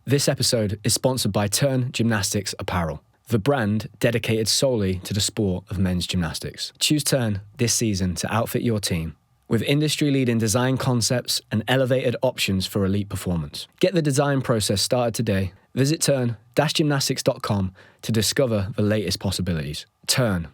This episode is sponsored by Turn Gymnastics Apparel, the brand dedicated solely to the sport of men's gymnastics. Choose Turn this season to outfit your team with industry-leading design concepts and elevated options for elite performance. Get the design process started today. Visit turn-gymnastics.com to discover the latest possibilities. Turn.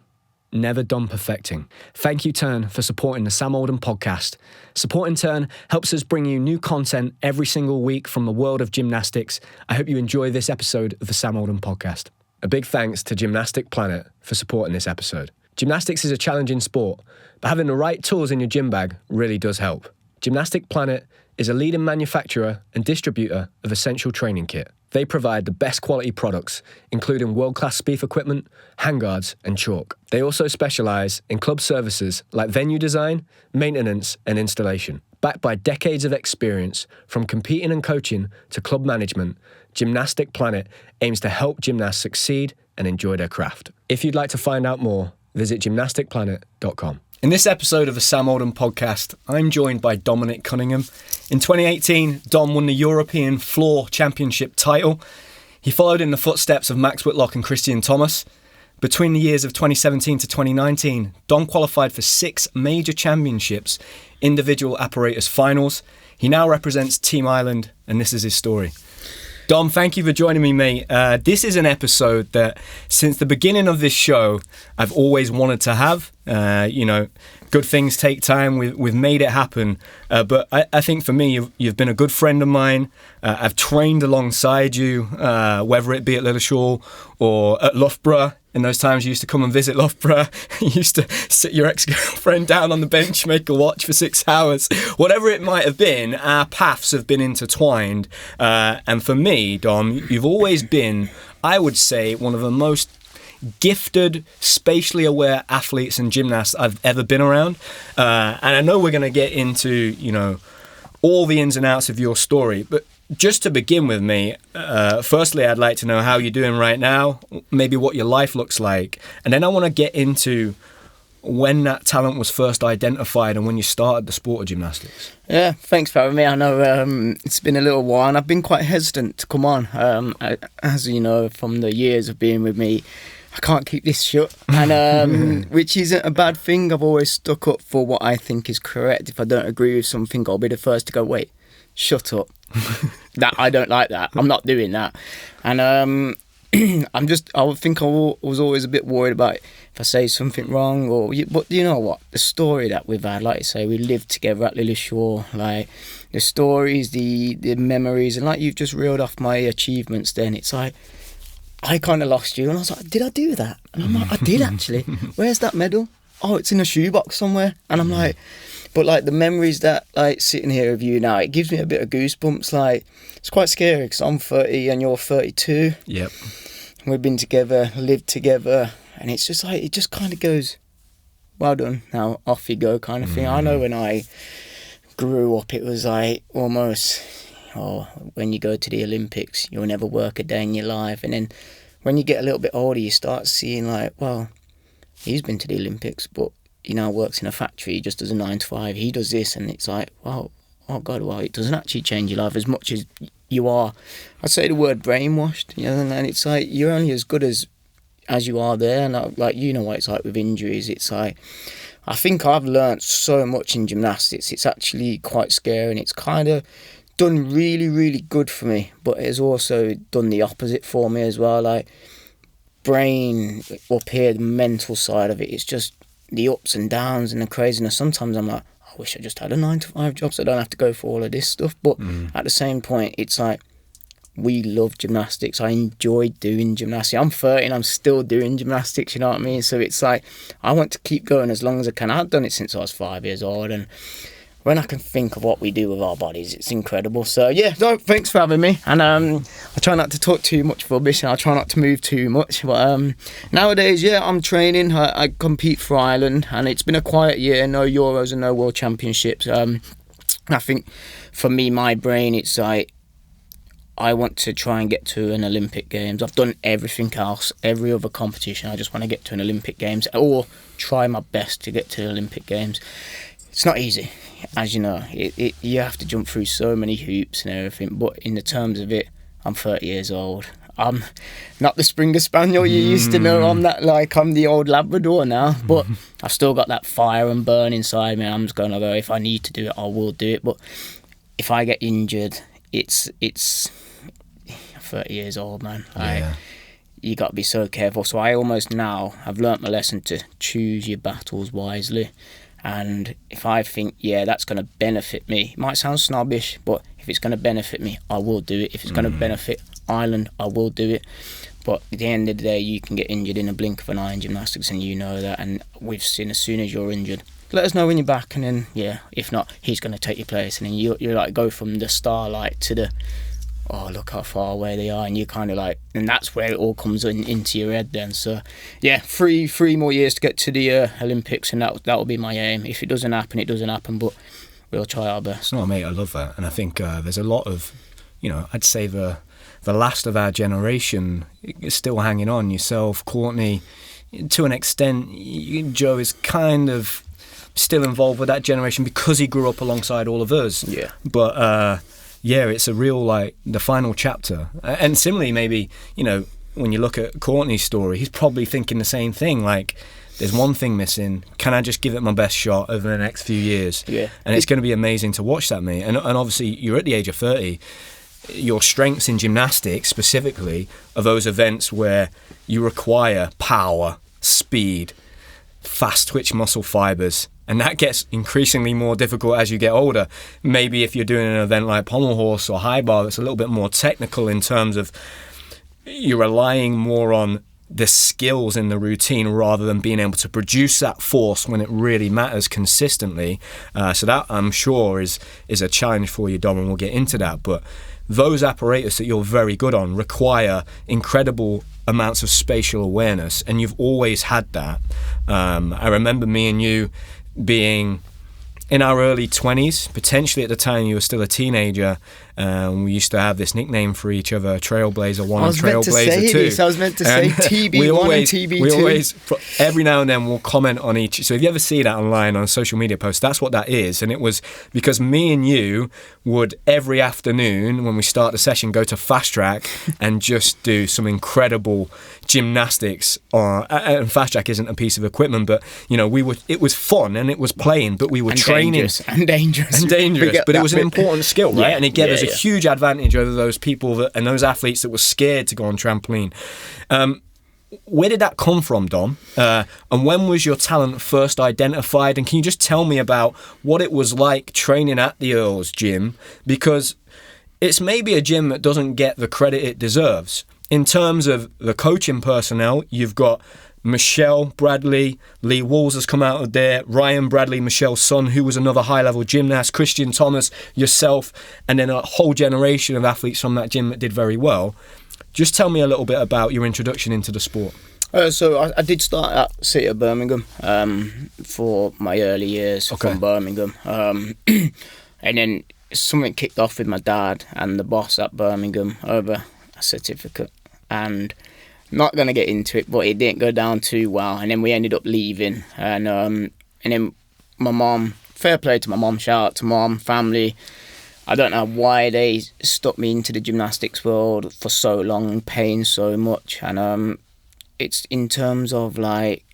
Never done perfecting. Thank you, Turn, for supporting the Sam Oldham podcast. Supporting Turn helps us bring you new content every single week from the world of gymnastics. I hope you enjoy this episode of the Sam Oldham podcast. A big thanks to Gymnastic Planet for supporting this episode. Gymnastics is a challenging sport, but having the right tools in your gym bag really does help. Gymnastic Planet is a leading manufacturer and distributor of essential training kit. They provide the best quality products, including world-class speed equipment, handguards, and chalk. They also specialise in club services like venue design, maintenance, and installation. Backed by decades of experience, from competing and coaching to club management, Gymnastic Planet aims to help gymnasts succeed and enjoy their craft. If you'd like to find out more, visit gymnasticplanet.com. In this episode of the Sam Oldham podcast, I'm joined by Dominick Cunningham. In 2018, Dom won the European Floor Championship title. He followed in the footsteps of Max Whitlock and Kristian Thomas. Between the years of 2017 to 2019, Dom qualified for 6 major championships, individual apparatus finals. He now represents Team Ireland, and this is his story. Dom, thank you for joining me, mate. This is an episode that, since the beginning of this show, I've always wanted to have. Good things take time. We've made it happen. But I think for me, you've been a good friend of mine. I've trained alongside you, whether it be at Lilleshall or at Loughborough. In those times you used to come and visit Loughborough, you used to sit your ex-girlfriend down on the bench, make her watch for 6 hours. Whatever it might have been, our paths have been intertwined. And for me, Dom, you've always been, I would say, one of the most gifted, spatially aware athletes and gymnasts I've ever been around. And I know we're going to get into, all the ins and outs of your story, but just to begin with me, firstly, I'd like to know how you're doing right now, maybe what your life looks like. And then I want to get into when that talent was first identified and when you started the sport of gymnastics. Yeah, thanks for having me. I know it's been a little while and I've been quite hesitant to come on. As you know, from the years of being with me, I can't keep this shut, and which isn't a bad thing. I've always stuck up for what I think is correct. If I don't agree with something, I'll be the first to go, wait, shut up. I don't like that. I'm not doing that. And I think I was always a bit worried about if I say something wrong, but you know what? The story that we've had, like I say, we lived together at Lilleshall, like the stories, the memories, and like you've just reeled off my achievements then, it's like, I kind of lost you, and I was like, did I do that? And I'm like, I did actually. Where's that medal? Oh, it's in a shoebox somewhere. And I'm like, but like the memories that like sitting here with you now, it gives me a bit of goosebumps. Like it's quite scary because I'm 30 and you're 32. Yep. We've been together, lived together, and it's just like, it just kind of goes, well done, now off you go kind of thing. I know when I grew up, it was like almost, when you go to the Olympics, you'll never work a day in your life. And then when you get a little bit older, you start seeing like, well, he's been to the Olympics, but he now works in a factory, he just does a 9 to 5, he does this, and it's like, wow, oh God, well, it doesn't actually change your life as much as you are. I'd say the word brainwashed, and it's like, you're only as good as you are there, and like, you know what it's like with injuries. It's like, I think I've learnt so much in gymnastics, it's actually quite scary, and it's kind of done really, really good for me, but it's also done the opposite for me as well. Like, brain up here, the mental side of it, it's just the ups and downs and the craziness. Sometimes I'm like, I wish I just had a 9 to 5 job so I don't have to go for all of this stuff. But at the same point, it's like, we love gymnastics. I enjoy doing gymnastics. I'm 30 and I'm still doing gymnastics, you know what I mean? So it's like, I want to keep going as long as I can. I've done it since I was 5 years old, and when I can think of what we do with our bodies, it's incredible. So yeah, no, thanks for having me. And I try not to talk too much rubbish, and I try not to move too much. But nowadays, yeah, I'm training. I compete for Ireland, and it's been a quiet year. No Euros and no World Championships. I think for me, my brain, it's like, I want to try and get to an Olympic Games. I've done everything else, every other competition. I just want to get to an Olympic Games, or try my best to get to the Olympic Games. It's not easy, as you know. You have to jump through so many hoops and everything. But in the terms of it, I'm 30 years old. I'm not the Springer Spaniel you used to know. I'm the old Labrador now, but I've still got that fire and burn inside me. I'm just going to go, if I need to do it, I will do it. But if I get injured, it's 30 years old, man. You got to be so careful. So I've learnt my lesson to choose your battles wisely. And if I think, that's going to benefit me, it might sound snobbish, but if it's going to benefit me, I will do it. If it's going to benefit Ireland, I will do it. But at the end of the day, you can get injured in a blink of an eye in gymnastics, and you know that. And we've seen, as soon as you're injured, let us know when you're back, and then if not, he's going to take your place, and then you like go from the starlight to the look how far away they are, and you kind of like, and that's where it all comes into your head then. So 3 more years to get to the Olympics, and that will be my aim. If it doesn't happen, it doesn't happen, but we'll try our best. No, mate, I love that. And I think there's a lot of, I'd say the last of our generation is still hanging on. Yourself, Courtney, to an extent, Joe is kind of still involved with that generation because he grew up alongside all of us. Yeah. But it's a real, like, the final chapter. And similarly, maybe, when you look at Courtney's story, he's probably thinking the same thing. Like, there's one thing missing. Can I just give it my best shot over the next few years? Yeah. And it's going to be amazing to watch that, mate. And obviously, you're at the age of 30. Your strengths in gymnastics, specifically, are those events where you require power, speed, fast twitch muscle fibers. And that gets increasingly more difficult as you get older. Maybe if you're doing an event like pommel horse or high bar, that's a little bit more technical in terms of you're relying more on the skills in the routine rather than being able to produce that force when it really matters consistently. So that, I'm sure, is a challenge for you, Dom, and we'll get into that. But those apparatus that you're very good on require incredible amounts of spatial awareness, and you've always had that. I remember me and you being in our early 20s, potentially at the time you were still a teenager. We used to have this nickname for each other, Trailblazer 1 and Trailblazer 2. I was meant to say TB1 and TB2. We always, every now and then, we'll comment on each. So if you ever see that online on social media posts, that's what that is. And it was because me and you would, every afternoon when we start the session, go to Fast Track and just do some incredible gymnastics. And Fast Track isn't a piece of equipment, but it was fun and it was playing, but we were training. Dangerous. But it was an important skill, right? And it gave us a huge advantage over those people and those athletes that were scared to go on trampoline. Where did that come from, Dom? And when was your talent first identified? And can you just tell me about what it was like training at the Earls gym? Because it's maybe a gym that doesn't get the credit it deserves. In terms of the coaching personnel, you've got Michelle Bradley, Lee Walls has come out of there, Ryan Bradley, Michelle's son, who was another high-level gymnast, Kristian Thomas, yourself, and then a whole generation of athletes from that gym that did very well. Just tell me a little bit about your introduction into the sport. So I did start at City of Birmingham for my early years from Birmingham. And then something kicked off with my dad and the boss at Birmingham over a certificate. And not going to get into it, but it didn't go down too well. And then we ended up leaving. And then my mum, fair play to my mum, shout out to mum, family. I don't know why they stuck me into the gymnastics world for so long, paying so much. And it's in terms of like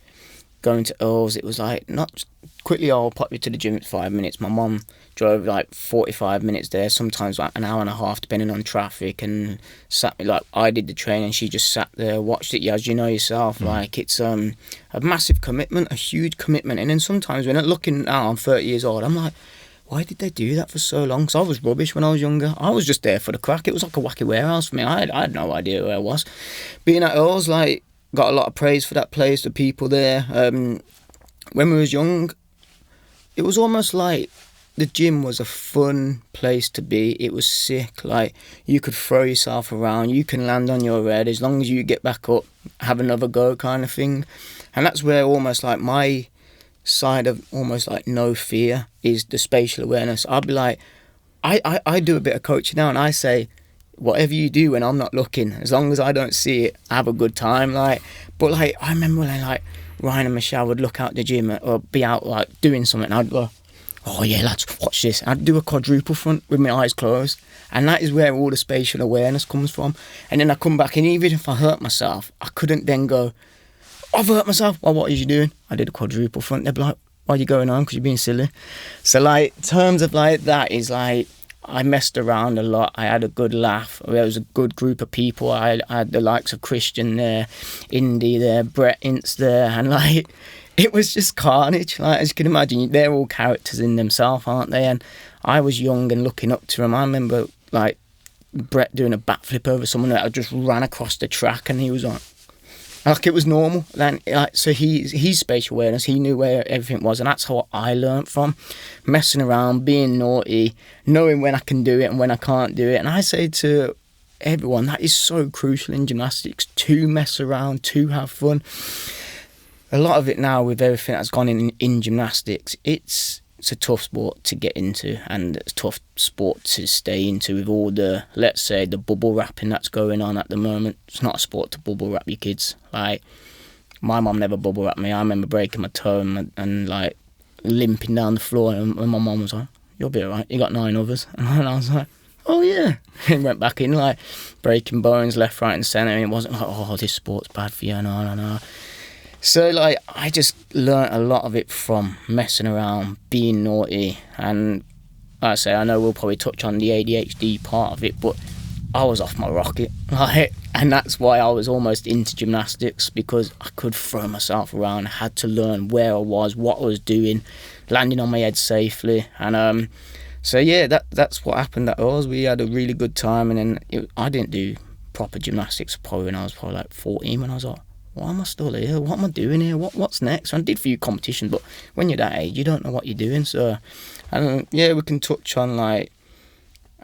going to Earls, it was like, not quickly, I'll pop you to the gym in 5 minutes. My mum drove like 45 minutes there, sometimes like an hour and a half, depending on traffic, and sat me, like, I did the training, she just sat there, watched it, as you know yourself. Like, it's a massive commitment, a huge commitment. And then sometimes when I'm looking now, I'm 30 years old, I'm like, why did they do that for so long? Because I was rubbish when I was younger. I was just there for the crack. It was like a wacky warehouse for me. I had no idea where I was. Being at Earls, like, got a lot of praise for that place, the people there. When we was young, it was almost like the gym was a fun place to be. It was sick. Like, you could throw yourself around, you can land on your head, as long as you get back up, have another go kind of thing. And that's where almost like my side of almost like no fear is the spatial awareness. I'll be like, I do a bit of coaching now, and I say, whatever you do when I'm not looking, as long as I don't see it, have a good time. Like, but like, I remember when like Ryan and Michelle would look out the gym or be out like doing something, and I'd go, oh yeah, lads, watch this. I'd do a quadruple front with my eyes closed, And that is where all the spatial awareness comes from. And then I come back, and even if I hurt myself, I couldn't then go, I've hurt myself. Well, what are you doing? I did a quadruple front. They'd be like, why are you going on? Because you're being silly. So, like, terms of like that is like, I messed around a lot. I had a good laugh. There was a good group of people. I had the likes of Kristian there, Indy there, Brett Ince there, and like, it was just carnage. Like, as you can imagine, they're all characters in themselves, aren't they? And I was young and looking up to them. I remember like Brett doing a backflip over someone that just ran across the track, and he was like it was normal. Then, like, so he's spatial awareness. He knew where everything was, and that's how I learnt from messing around, being naughty, knowing when I can do it and when I can't do it. And I say to everyone, that is so crucial in gymnastics, to mess around, to have fun. A lot of it now, with everything that's gone in gymnastics, it's a tough sport to get into, and it's a tough sport to stay into with all the, let's say, the bubble wrapping that's going on at the moment. It's not a sport to bubble wrap your kids. Like, my mum never bubble wrapped me. I remember breaking my toe and like limping down the floor, and my mum was like, you'll be alright, you got 9 others. And I was like, oh yeah. And went back in, like, breaking bones left, right and centre, and it wasn't like, oh, this sport's bad for you, no. So, like, I just learnt a lot of it from messing around, being naughty, and like I say, I know we'll probably touch on the ADHD part of it, but I was off my rocket, like, and that's why I was almost into gymnastics, because I could throw myself around. I had to learn where I was, what I was doing, landing on my head safely, and so yeah, that's what happened at Earls. We had a really good time, and then I didn't do proper gymnastics probably when I was probably like 14, when I was like, why am I still here? What am I doing here? What's next? I did a few competitions, but when you're that age, you don't know what you're doing. So, yeah, we can touch on like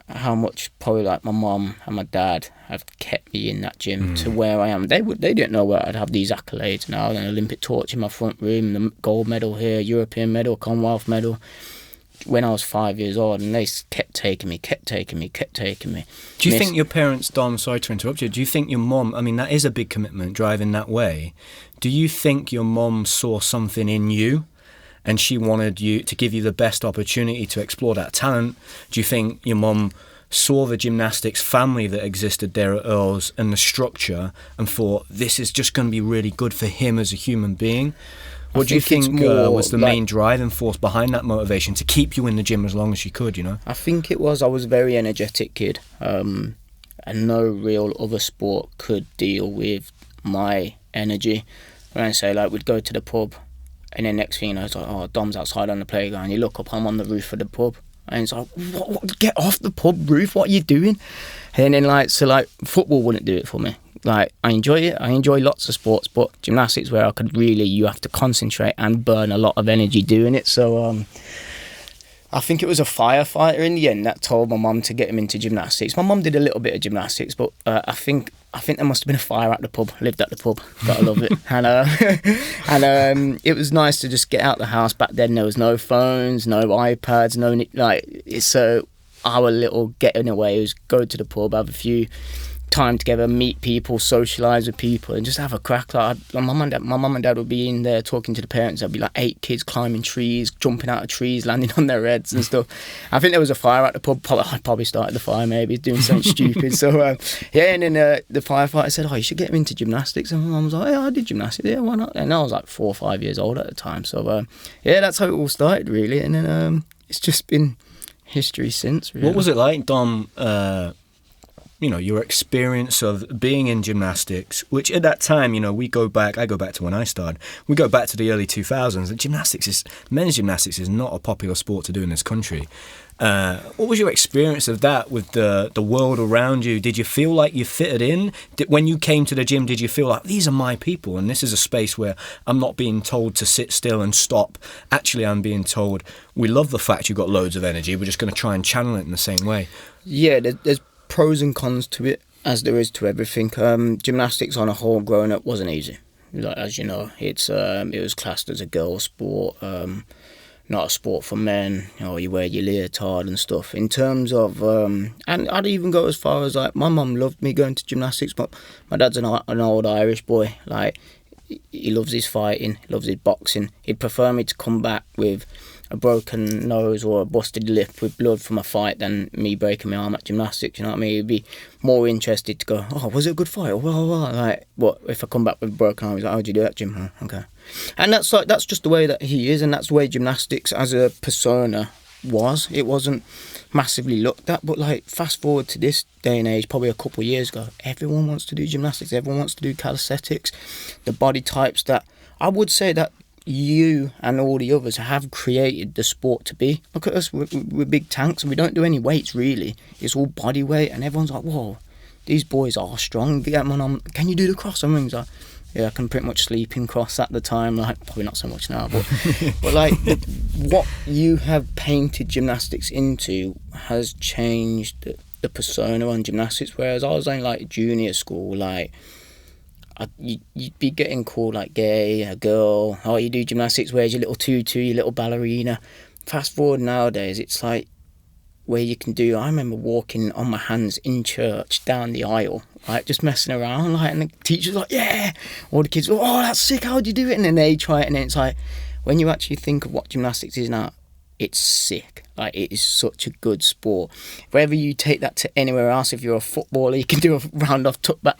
how much probably like my mum and my dad have kept me in that gym to where I am. They didn't know where I'd have these accolades now. An Olympic torch in my front room, the gold medal here, European medal, Commonwealth medal, when I was 5 years old, and they kept taking me. Do you think your parents, Dom, sorry to interrupt you, do you think your mum, I mean, that is a big commitment, driving that way. Do you think your mum saw something in you and she wanted you to give you the best opportunity to explore that talent? Do you think your mum saw the gymnastics family that existed there at Earls and the structure and thought, this is just going to be really good for him as a human being? What do you think was the main driving force behind that motivation to keep you in the gym as long as you could, you know? I think it was, I was a very energetic kid, and no real other sport could deal with my energy. When I say, like, we'd go to the pub, and then next thing you know, it's like, oh, Dom's outside on the playground. You look up, I'm on the roof of the pub. And it's like, what? Get off the pub roof, what are you doing? And then, like, so, like, football wouldn't do it for me. Like, I enjoy it. I enjoy lots of sports, but gymnastics, where I could really, you have to concentrate and burn a lot of energy doing it. So I think it was a firefighter in the end that told my mum to get him into gymnastics. My mum did a little bit of gymnastics, but I think there must have been a fire at the pub. Lived at the pub, gotta love it. And it was nice to just get out the house. Back then there was no phones, no iPads, no, like, so our little getting away was go to the pub, have a few time together, meet people, socialise with people, and just have a crack. Like, my mum and dad would be in there talking to the parents. There'd be like 8 kids climbing trees, jumping out of trees, landing on their heads and stuff. I think there was a fire at the pub. I probably started the fire, maybe doing something stupid. So yeah, and then the firefighter said, oh, you should get him into gymnastics. And my mum was like, yeah, I did gymnastics, yeah, why not? And I was like 4 or 5 years old at the time. So yeah, that's how it all started, really. And then it's just been history since, really. What was it like, Dom, you know, your experience of being in gymnastics, which at that time, you know, I go back to when I started, we go back to the early 2000s, and men's gymnastics is not a popular sport to do in this country. What was your experience of that with the world around you? Did you feel like you fitted in? When you came to the gym, did you feel like, these are my people, and this is a space where I'm not being told to sit still and stop. Actually, I'm being told, we love the fact you've got loads of energy, we're just going to try and channel it in the same way. Yeah, there's pros and cons to it, as there is to everything. Gymnastics on a whole growing up wasn't easy. Like, as you know, it was classed as a girl sport, not a sport for men. You know, you wear your leotard and stuff. In terms of, and I'd even go as far as, like, my mum loved me going to gymnastics, but my dad's an old Irish boy. Like, he loves his fighting, he loves his boxing. He'd prefer me to come back with a broken nose or a busted lip with blood from a fight than me breaking my arm at gymnastics. You know what I mean? He'd be more interested to go, oh, was it a good fight? Or like, what if I come back with a broken arm? He's like, how'd you do that, Jim? Oh, okay. And that's just the way that he is, and that's the way gymnastics as a persona was. It wasn't massively looked at, but like fast forward to this day and age, probably a couple of years ago, everyone wants to do gymnastics, everyone wants to do calisthenics. The body types that I would say that you and all the others have created the sport to be. Look at us, we're big tanks and we don't do any weights really. It's all body weight, and everyone's like, whoa, these boys are strong. Get them on, can you do the cross? And rings like, yeah, I can pretty much sleep in cross at the time. Like, probably not so much now, but but like what you have painted gymnastics into has changed the persona on gymnastics. Whereas I was in like junior school, like you'd be getting called like gay, a girl. Oh, you do gymnastics? Where's your little tutu, your little ballerina? Fast forward nowadays, it's like where you can do. I remember walking on my hands in church down the aisle, like just messing around, like, and the teacher's like, yeah, all the kids, oh, that's sick, how'd you do it? And then they try it, and then it's like, when you actually think of what gymnastics is now, it's sick. Like, it is such a good sport. Whether you take that to anywhere else, if you're a footballer, you can do a round off tuck back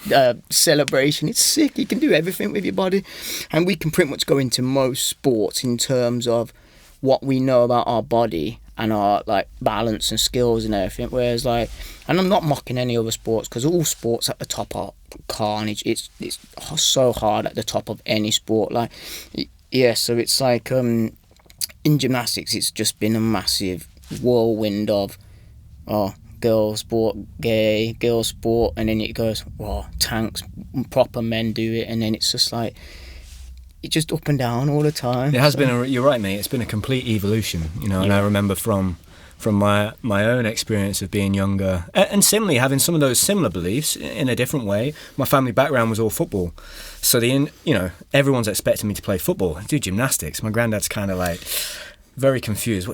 celebration. It's sick. You can do everything with your body, and we can pretty much go into most sports in terms of what we know about our body and our like balance and skills and everything. Whereas like, and I'm not mocking any other sports, because all sports at the top are carnage. It's so hard at the top of any sport. Like, yeah, so it's like in gymnastics, it's just been a massive whirlwind of girl sport, gay, girl sport, and then it goes, tanks, proper men do it, and then it's just like, it's just up and down all the time. It has been you're right, mate, it's been a complete evolution, you know. Yeah. And I remember from my own experience of being younger, and similarly having some of those similar beliefs in a different way. My family background was all football, so everyone's expecting me to play football. I do gymnastics. My granddad's kind of like very confused.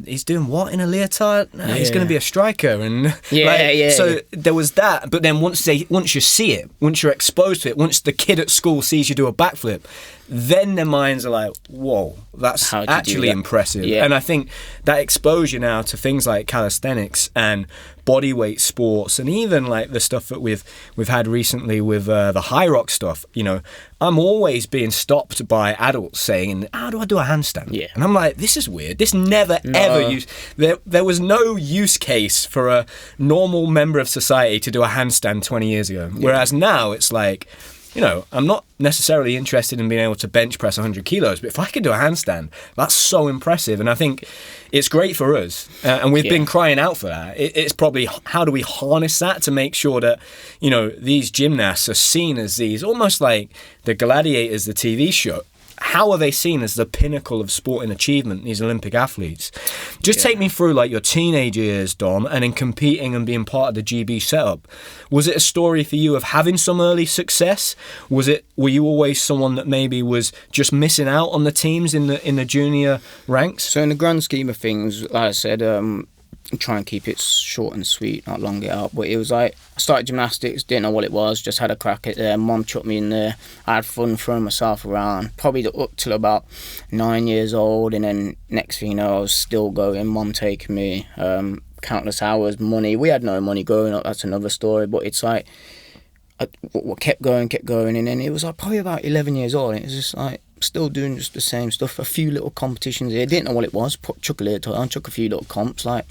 He's doing what in a leotard? No, he's going to be a striker, and So there was that. But then once you see it, once you're exposed to it, once the kid at school sees you do a backflip, then their minds are like, whoa, that's actually impressive. Yeah. And I think that exposure now to things like calisthenics and bodyweight sports, and even like the stuff that we've had recently with the high rock stuff, you know, I'm always being stopped by adults saying, how do I do a handstand? Yeah. And I'm like, this is weird. This ever used. There was no use case for a normal member of society to do a handstand 20 years ago. Yeah. Whereas now it's like, you know, I'm not necessarily interested in being able to bench press 100 kilos, but if I can do a handstand, that's so impressive. And I think it's great for us. And we've been crying out for that. It's probably, how do we harness that to make sure that, you know, these gymnasts are seen as these, almost like the Gladiators, the TV show. How are they seen as the pinnacle of sporting achievement, these Olympic athletes? Just take me through like your teenage years, Dom, and in competing and being part of the GB setup. Was it a story for you of having some early success? Were you always someone that maybe was just missing out on the teams in the junior ranks? So in the grand scheme of things, like I said, try and keep it short and sweet, not long it out. But it was like, I started gymnastics, didn't know what it was, just had a crack at there. Mum chucked me in there. I had fun throwing myself around, probably up till about 9 years old. And then next thing you know, I was still going. Mum taking me countless hours, money. We had no money growing up, that's another story. But it's like, I kept going. And then it was like probably about 11 years old. And it was just like, still doing just the same stuff. A few little competitions here, didn't know what it was. Chuck a little on, chuck a few little comps, like,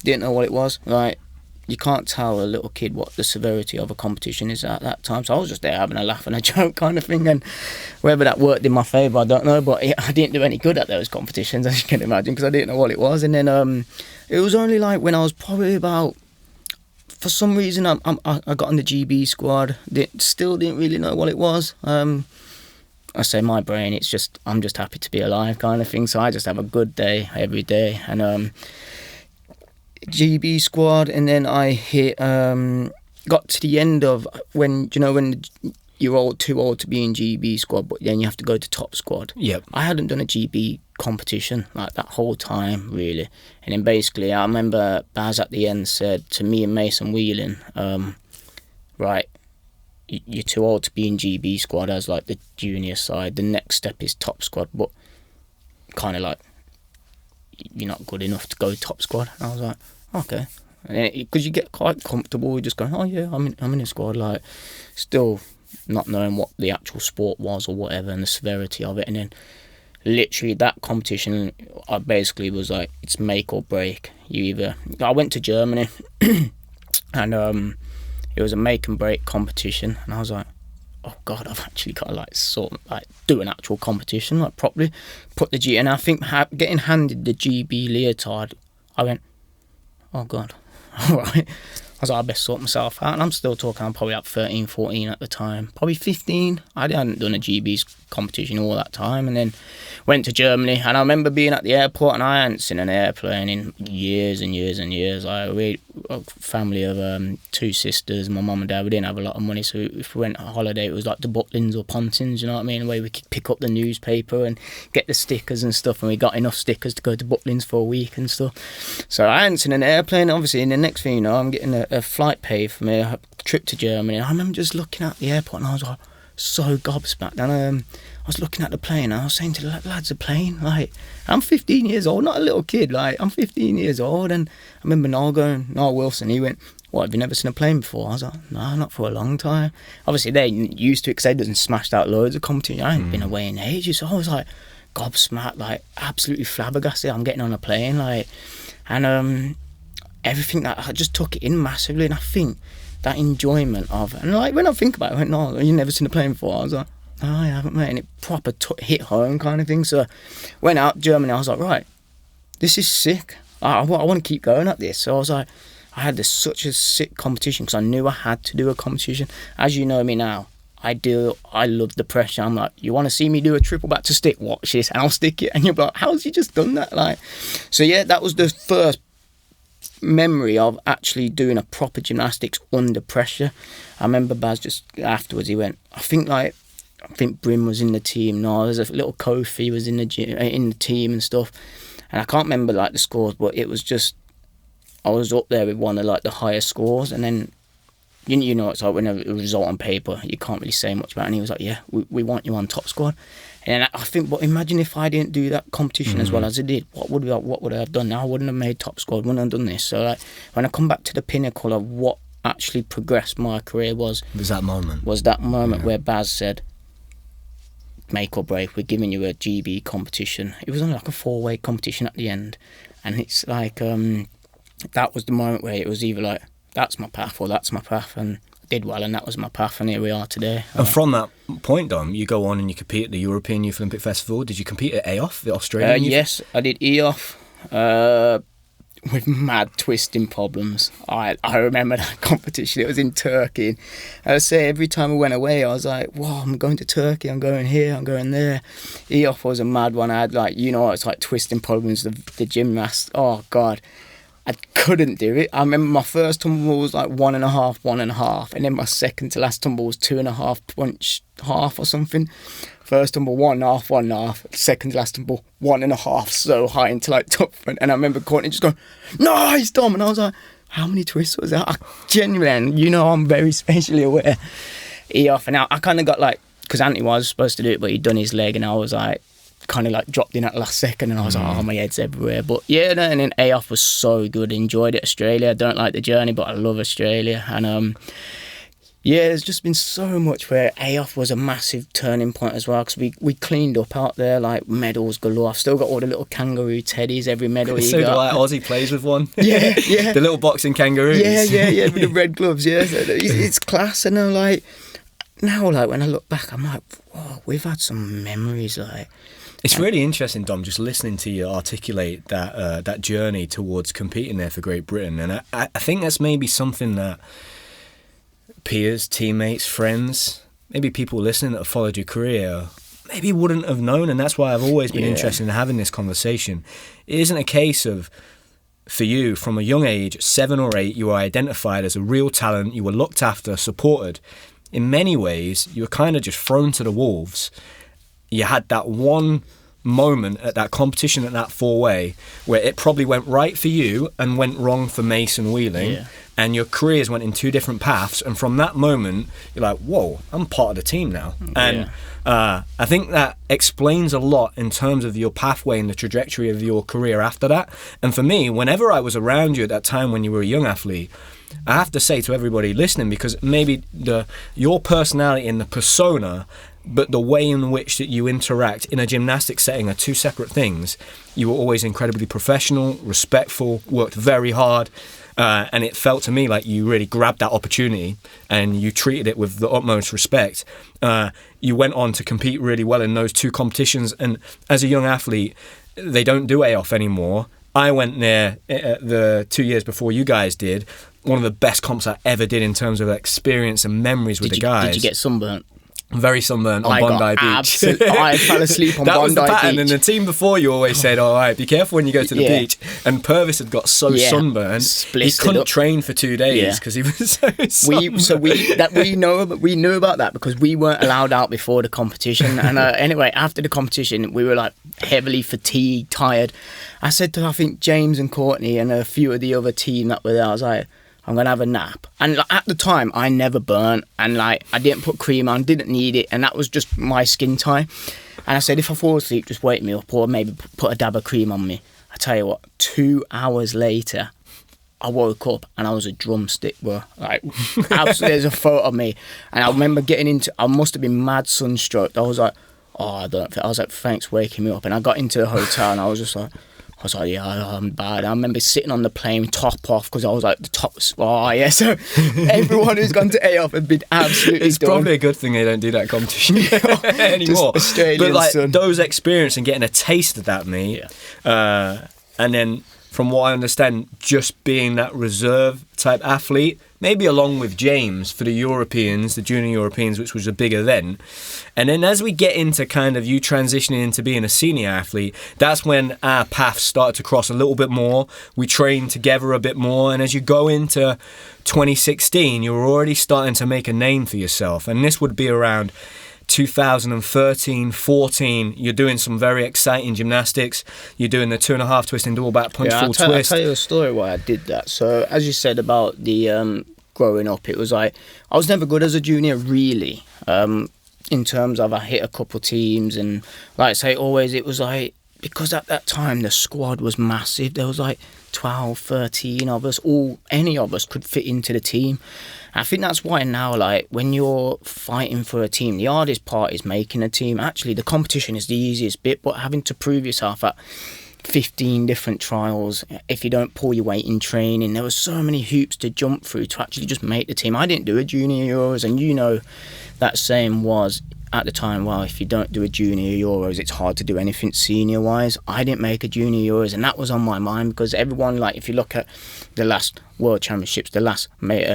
didn't know what it was. Like, you can't tell a little kid what the severity of a competition is at that time. So I was just there having a laugh and a joke kind of thing, and whether that worked in my favour, I don't know. But I didn't do any good at those competitions, as you can imagine, because I didn't know what it was. And then it was only like when I was probably about, for some reason, I got on the GB squad. Still didn't really know what it was. I say my brain, it's just, I'm just happy to be alive kind of thing. So I just have a good day every day. And GB squad, and then I hit, got to the end of when you're too old to be in GB squad, but then you have to go to top squad. Yep. I hadn't done a GB competition like that whole time, really. And then basically, I remember Baz at the end said to me and Mason Whelan, right, you're too old to be in GB squad as like the junior side. The next step is top squad, but kind of like you're not good enough to go top squad. And I was like, okay. And because you get quite comfortable with just going, oh yeah, I'm in a squad, like still not knowing what the actual sport was or whatever and the severity of it. And then literally that competition, I basically was like, it's make or break. I went to Germany and it was a make and break competition, and I was like, oh God, I've actually got to do an actual competition, like properly put the G. And I think getting handed the GB leotard, I went, oh God, all right. I was like, I best sort myself out. And I'm still talking, I'm probably like 13, 14 at the time, probably 15. I hadn't done a GB's competition all that time. And then went to Germany. And I remember being at the airport, and I hadn't seen an airplane in years and years and years. We a family of 2 sisters, my mum and dad. We didn't have a lot of money, so if we went on holiday, it was like the Butlins or Pontins, you know what I mean? Where we could pick up the newspaper and get the stickers and stuff. And we got enough stickers to go to Butlins for a week and stuff. So I hadn't seen an airplane. Obviously, and the next thing you know, I'm getting a flight paid for me, a trip to Germany. And I remember just looking at the airport, and I was like, so gobsmacked. And I was looking at the plane, and I was saying to the lads, a plane, like, I'm 15 years old, not a little kid, like, I'm 15 years old. And I remember Noel Wilson, he went, what, have you never seen a plane before? I was like, no, not for a long time. Obviously, they're used to it because they've done smashed out loads of competition. I ain't been away in ages, so I was like, gobsmacked, like, absolutely flabbergasted. I'm getting on a plane, like, and everything that I just took it in massively. And I think that enjoyment of, and like when I think about it, I went, no, you've never seen a plane before? I was like, no, I haven't, mate. And it proper hit home kind of thing. So went out Germany, I was like, right, this is sick. I want to keep going at this. So I was like, I had such a sick competition because I knew I had to do a competition. As you know me now, I love the pressure. I'm like, you want to see me do a triple back to stick? Watch this, and I'll stick it. And you're like, how's he just done that? Like, so yeah, that was the first memory of actually doing a proper gymnastics under pressure. I remember Baz just afterwards, he went, I think Bryn was in the team. No, there's a little Kofi was in the team and stuff. And I can't remember like the scores, but it was just, I was up there with one of like the highest scores. And then you know it's like when a result on paper, you can't really say much about it. And he was like, yeah, we want you on top squad. And I think, but imagine if I didn't do that competition as well as I did, what would I have done? Now I wouldn't have made top squad, wouldn't have done this. So like when I come back to the pinnacle of what actually progressed my career was that moment where Baz said, make or break, we're giving you a GB competition. It was only like a 4-way competition at the end, and it's like that was the moment where it was either like, that's my path or that's my path, and I did well, and that was my path, and here we are today. And from that point, Dom, you go on and you compete at the European Youth Olympic Festival. Did you compete at EOF, the Australian Youth? Yes, I did EOF with mad twisting problems. I remember that competition. It was in Turkey. And I say every time I went away, I was like, whoa, I'm going to Turkey, I'm going here, I'm going there. EOF was a mad one. I had like, it's like twisting problems, the gymnast. Oh God, I couldn't do it. I remember my first tumble was like 1.5, and then my second to last tumble was 2.5 or something. First tumble 1.5, second to last tumble 1.5, so high into like top front. And I remember Courtney just going, nice, Dom. And I was like, how many twists was that? I genuinely, I'm very spatially aware. EOF, and I kind of got like, because Anthony was supposed to do it, but he'd done his leg, and I was like, kind of like dropped in at the last second, and I was like, oh, my head's everywhere. But yeah, and then EOF was so good. Enjoyed it. Australia, I don't like the journey, but I love Australia. And yeah, there's just been so much where EOF was a massive turning point as well, because we cleaned up out there, like medals galore. I've still got all the little kangaroo teddies, every medal you got. So like Aussie plays with one. Yeah. The little boxing kangaroos. Yeah, with the red gloves, yeah. So it's class. And I'm like, now like when I look back, I'm like, whoa, we've had some memories, like. It's really interesting, Dom, just listening to you articulate that journey towards competing there for Great Britain. And I think that's maybe something that peers, teammates, friends, maybe people listening that have followed your career maybe wouldn't have known. And that's why I've always been interested in having this conversation. It isn't a case of, for you, from a young age, 7 or 8, you were identified as a real talent, you were looked after, supported. In many ways, you were kind of just thrown to the wolves. You had that one moment at that competition at that 4-way where it probably went right for you and went wrong for Mason Wheeling, and your careers went in two different paths, and from that moment you're like, whoa, I'm part of the team now. And I think that explains a lot in terms of your pathway and the trajectory of your career after that. And for me, whenever I was around you at that time when you were a young athlete, I have to say to everybody listening, because maybe your personality and the persona, but the way in which that you interact in a gymnastics setting are two separate things. You were always incredibly professional, respectful, worked very hard, and it felt to me like you really grabbed that opportunity and you treated it with the utmost respect. You went on to compete really well in those two competitions, and as a young athlete, they don't do AOF anymore. I went there the 2 years before you guys did. One of the best comps I ever did in terms of experience and memories with the guys. Did you get sunburnt? Very sunburnt on Bondi Beach. I fell asleep on that Bondi was the pattern, Beach. And the team before you always said, all right, be careful when you go to the beach. And Purvis had got so sunburned, he couldn't train for 2 days because he was so sunburned. We knew about that because we weren't allowed out before the competition. And anyway, after the competition, we were like heavily fatigued, tired. I said to, I think, James and Courtney and a few of the other team that were there, I was like, I'm going to have a nap. And like, at the time, I never burnt. And like, I didn't put cream on, didn't need it. And that was just my skin type. And I said, if I fall asleep, just wake me up or maybe put a dab of cream on me. I tell you what, 2 hours later, I woke up and I was a drumstick, bro. Like, absolutely, there's a photo of me. And I remember I must have been mad sunstroke. I was like, I was like, thanks for waking me up. And I got into the hotel and I was just like, yeah, I'm bad. I remember sitting on the plane, top off, because I was like, the top. So everyone who's gone to AOF had been absolutely It's done. probably a good thing they don't do that competition anymore. Just Australian but like sun. those experience and getting a taste of that, mate. And then from what I understand, just being that reserve type athlete, maybe along with James for the Europeans, the junior Europeans, which was a big event. And then as we get into kind of you transitioning into being a senior athlete, that's when our paths started to cross a little bit more. We trained together a bit more. And as you go into 2016, you were already starting to make a name for yourself. And this would be around 2013, 14, you're doing some very exciting gymnastics. You're doing the 2.5 twist and double back punch full twist. I'll tell you a story why I did that. So as you said about the growing up, it was like I was never good as a junior, really. In terms of I hit a couple teams, and like I say, always it was like, because at that time the squad was massive. There was like 12, 13 of us. Any of us could fit into the team. I think that's why now, like, when you're fighting for a team, the hardest part is making a team. Actually, the competition is the easiest bit, but having to prove yourself at 15 different trials, if you don't pull your weight in training, there were so many hoops to jump through to actually just make the team. I didn't do a junior Euros, and you know that saying was at the time, well, if you don't do a junior Euros, it's hard to do anything senior wise. I didn't make a junior Euros, and that was on my mind, because everyone, like, if you look at the last World Championships, the last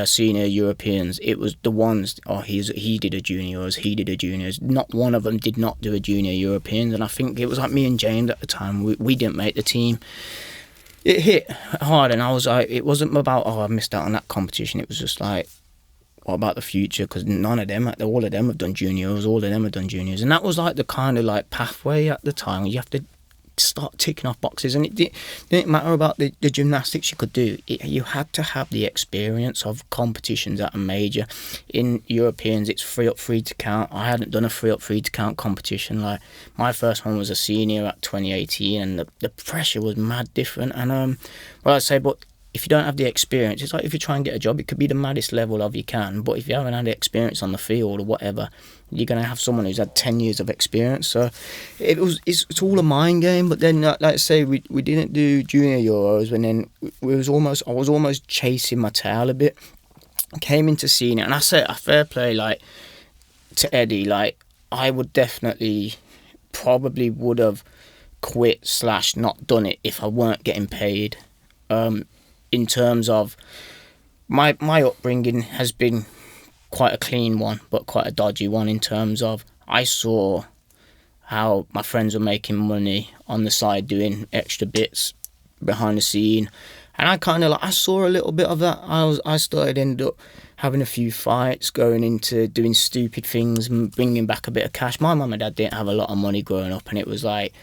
senior Europeans, it was the ones, he did a junior Euros, he did a juniors. Not one of them did not do a junior Europeans, and I think it was like me and James at the time, we didn't make the team. It hit hard, and I was like, it wasn't about, I missed out on that competition. It was just like, what about the future? Because all of them have done juniors, and that was like the kind of like pathway at the time. You have to start ticking off boxes, and it didn't matter about the gymnastics you could do. You had to have the experience of competitions at a major. In Europeans, it's 3 up, 3 to count. I hadn't done a 3 up, 3 to count competition. Like, my first one was a senior at 2018, and the pressure was mad different. And well, I'd say, but if you don't have the experience, it's like if you try and get a job, it could be the maddest level of you can, but if you haven't had the experience on the field or whatever, you're going to have someone who's had 10 years of experience. So it's all a mind game. But then, like I say, we didn't do junior Euros, and then I was almost chasing my tail a bit. I came into senior, and I said, a fair play, like, to Eddie, like, I would definitely probably would have quit / not done it if I weren't getting paid. In terms of my upbringing has been quite a clean one, but quite a dodgy one, in terms of I saw how my friends were making money on the side doing extra bits behind the scene, and I kind of I saw a little bit of that. I ended up having a few fights, going into doing stupid things and bringing back a bit of cash. My mum and dad didn't have a lot of money growing up, and it was like,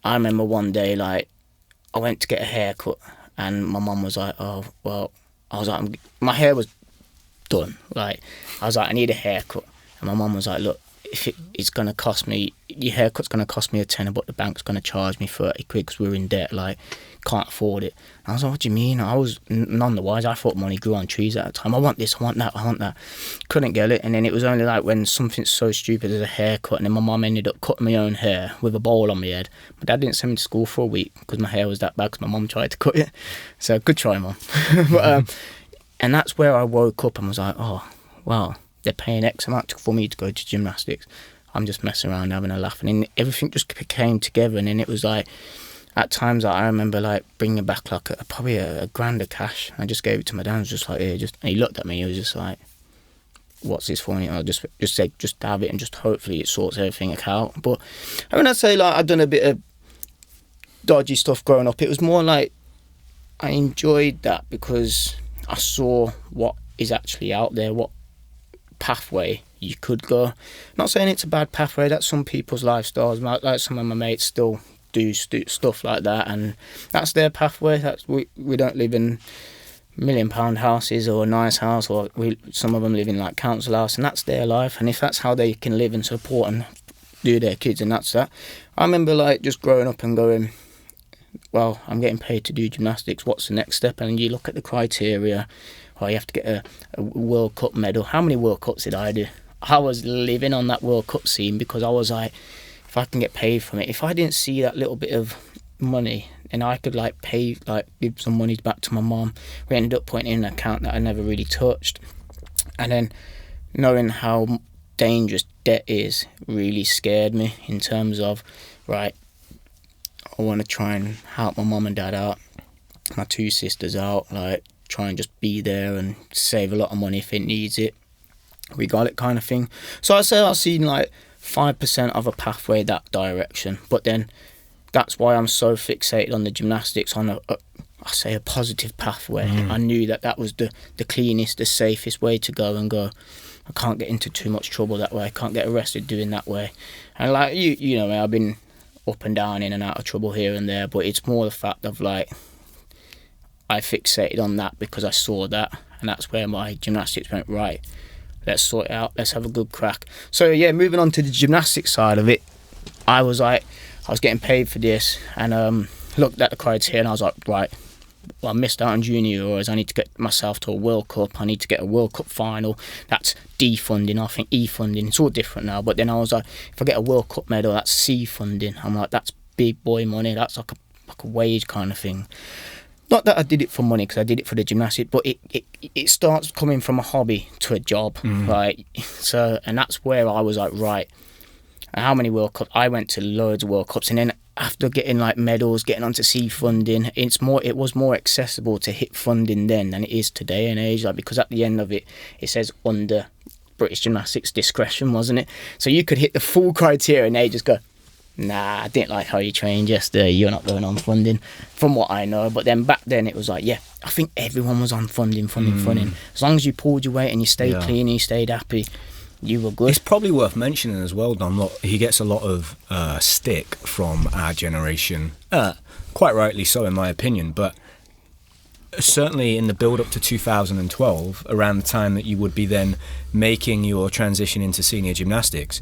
I remember one day, like, I went to get a haircut, and my mum was like, oh, well, I was like, my hair was done. Like, I was like, I need a haircut. And my mum was like, look, if it's going to cost me, your haircut's going to cost me a tenner, but the bank's going to charge me 30 quid because we're in debt, like, can't afford it. And I was like, what do you mean? I was none the wise. I thought money grew on trees at the time. I want this, I want that, I want that. Couldn't get it. And then it was only like when something so stupid as a haircut, and then my mum ended up cutting my own hair with a bowl on my head. My dad didn't send me to school for a week because my hair was that bad because my mum tried to cut it. So good try, mum. And that's where I woke up and was like, oh, wow, they're paying X amount for me to go to gymnastics. I'm just messing around, having a laugh. And then everything just came together. And then it was like, at times I remember like bringing back like probably a grand of cash. I just gave it to my dad. I was just like, here, and he looked at me. He was just like, what's this for? And I just said, just have it and just hopefully it sorts everything out. But when I say like I've done a bit of dodgy stuff growing up, it was more like I enjoyed that because I saw what is actually out there, what pathway you could go. Not saying it's a bad pathway, that's some people's lifestyles. Like some of my mates still do stuff like that, and that's their pathway. We don't live in £1 million houses or a nice house, or some of them live in like council house, and that's their life. And if that's how they can live and support and do their kids, and that's that. I remember like just growing up and going, well, I'm getting paid to do gymnastics, what's the next step? And you look at the criteria. Oh, you have to get a World Cup medal. How many World Cups did I do? I was living on that World Cup scene because I was like, if I can get paid from it, if I didn't see that little bit of money and I could like pay, like give some money back to my mum, we ended up putting in an account that I never really touched. And then knowing how dangerous debt is really scared me in terms of, right, I want to try and help my mum and dad out, my two sisters out, like try and just be there and save a lot of money if it needs it. We got it kind of thing. So I say I've seen like 5% of a pathway that direction, but then that's why I'm so fixated on the gymnastics, on a positive pathway. I knew that was the cleanest, the safest way to go and go. I can't get into too much trouble that way. I can't get arrested doing that way. And like you know, I've been up and down, in and out of trouble here and there, but it's more the fact of like I fixated on that because I saw that, and that's where my gymnastics went, right, let's sort it out, let's have a good crack. So yeah, moving on to the gymnastics side of it, I was getting paid for this, and looked at the criteria and I was like, right, well, I missed out on junior Euros, I need to get myself to a World Cup, I need to get a World Cup final, that's D funding, I think E funding, it's all different now, but then I was like, if I get a World Cup medal, that's C funding. I'm like, that's big boy money, that's like a wage kind of thing. Not that I did it for money, because I did it for the gymnastics, but it starts coming from a hobby to a job, right? So, and that's where I was like, right, how many World Cups? I went to loads of World Cups, and then after getting like medals, getting onto C funding, it was more accessible to hit funding then than it is today and age, like, because at the end of it, it says under British Gymnastics discretion, wasn't it? So you could hit the full criteria and they just go, nah, I didn't like how you trained yesterday, you're not going on funding, from what I know. But then back then it was like, yeah, I think everyone was on funding. As long as you pulled your weight and you stayed clean and you stayed happy, you were good. It's probably worth mentioning as well, Dom, look, he gets a lot of stick from our generation, quite rightly so in my opinion, but certainly in the build-up to 2012, around the time that you would be then making your transition into senior gymnastics,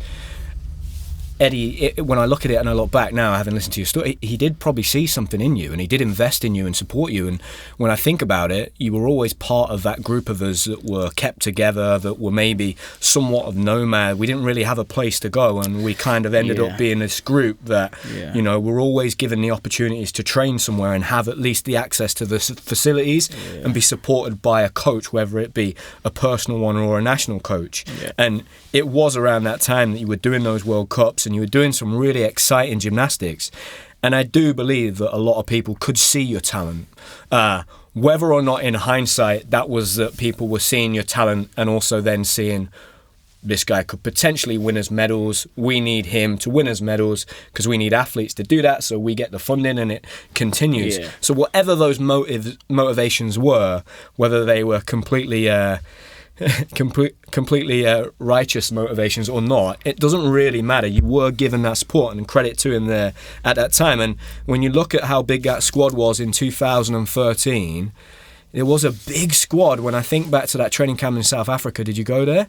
Eddie, when I look at it and I look back now, having listened to your story, he did probably see something in you, and he did invest in you and support you. And when I think about it, you were always part of that group of us that were kept together, that were maybe somewhat of nomad. We didn't really have a place to go, and we kind of ended up being this group that, you know, we're always given the opportunities to train somewhere and have at least the access to the facilities and be supported by a coach, whether it be a personal one or a national coach. And it was around that time that you were doing those World Cups and you were doing some really exciting gymnastics. And I do believe that a lot of people could see your talent. Whether or not in hindsight that was that people were seeing your talent and also then seeing this guy could potentially win us medals. We need him to win us medals because we need athletes to do that, so we get the funding and it continues. So whatever those motivations were, whether they were completely completely righteous motivations or not, it doesn't really matter. You were given that support, and credit to him there at that time. And when you look at how big that squad was in 2013, it was a big squad. When I think back to that training camp in South Africa, did you go there?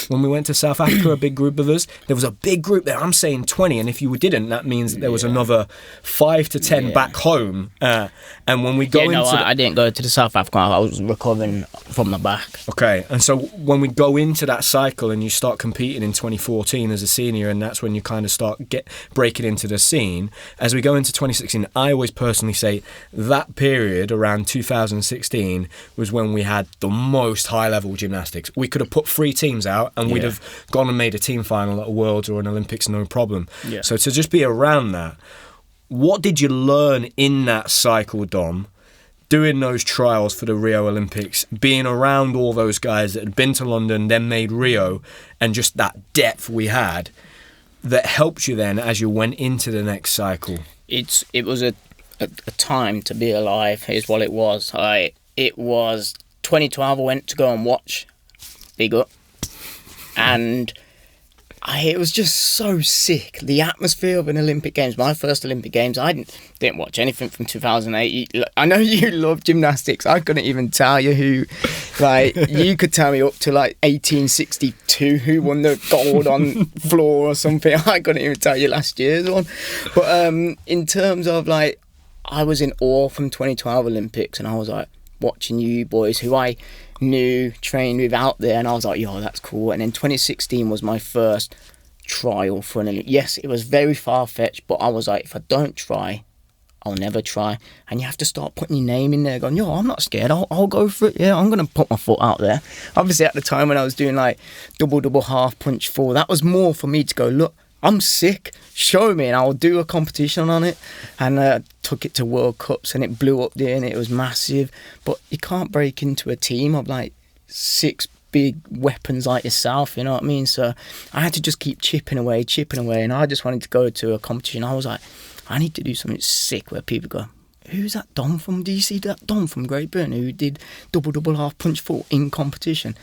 When we went to South Africa, a big group of us, there was a big group there. I'm saying 20, and if you didn't, that means that there was another 5 to 10 back home. And when we go I didn't go to the South Africa. I was recovering from the back. Okay, and so when we go into that cycle and you start competing in 2014 as a senior, and that's when you kind of start breaking into the scene. As we go into 2016, I always personally say that period around 2016 was when we had the most high-level gymnastics. We could have put 3 teams out and we'd have gone and made a team final at a Worlds or an Olympics, no problem. Yeah. So to just be around that, what did you learn in that cycle, Dom, doing those trials for the Rio Olympics, being around all those guys that had been to London, then made Rio, and just that depth we had that helped you then as you went into the next cycle? It was a time to be alive, is what it was. It was 2012. I went to go and watch, big up, and it was just so sick. The atmosphere of an Olympic Games, my first Olympic Games. I didn't watch anything from 2008. I know you love gymnastics. I couldn't even tell you who. Like, you could tell me up to like 1862 who won the gold on floor or something. I couldn't even tell you last year's one. But in terms of like, I was in awe from 2012 Olympics, and I was like watching you boys who I knew, trained with out there, and I was like, yo, that's cool. And then 2016 was my first trial for an Olympic. Yes, it was very far-fetched, but I was like, if I don't try, I'll never try. And you have to start putting your name in there, going, yo, I'm not scared, I'll go for it. Yeah, I'm going to put my foot out there. Obviously, at the time when I was doing like double, half punch 4, that was more for me to go, look, I'm sick, show me, and I'll do a competition on it. And took it to World Cups, and it blew up there, and it was massive. But you can't break into a team of like 6 big weapons like yourself, you know what I mean? So I had to just keep chipping away, and I just wanted to go to a competition. I was like, I need to do something sick where people go, who's that Dom from? Do you see that Dom from Great Britain who did double, half punch 4 in competition?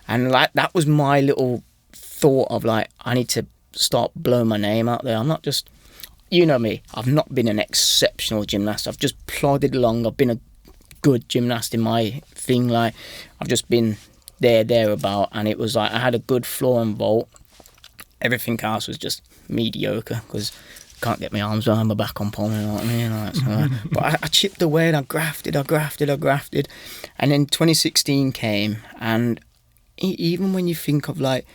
And like, that was my little thought of like, I need to start blowing my name out there. I'm not just, you know me, I've not been an exceptional gymnast. I've just plodded along. I've been a good gymnast in my thing. Like, I've just been thereabout, and it was like I had a good floor and vault. Everything else was just mediocre because I can't get my arms behind my back on pole, you know what I mean? Like, so, but I chipped away and I grafted. And then 2016 came, and even when you think of like,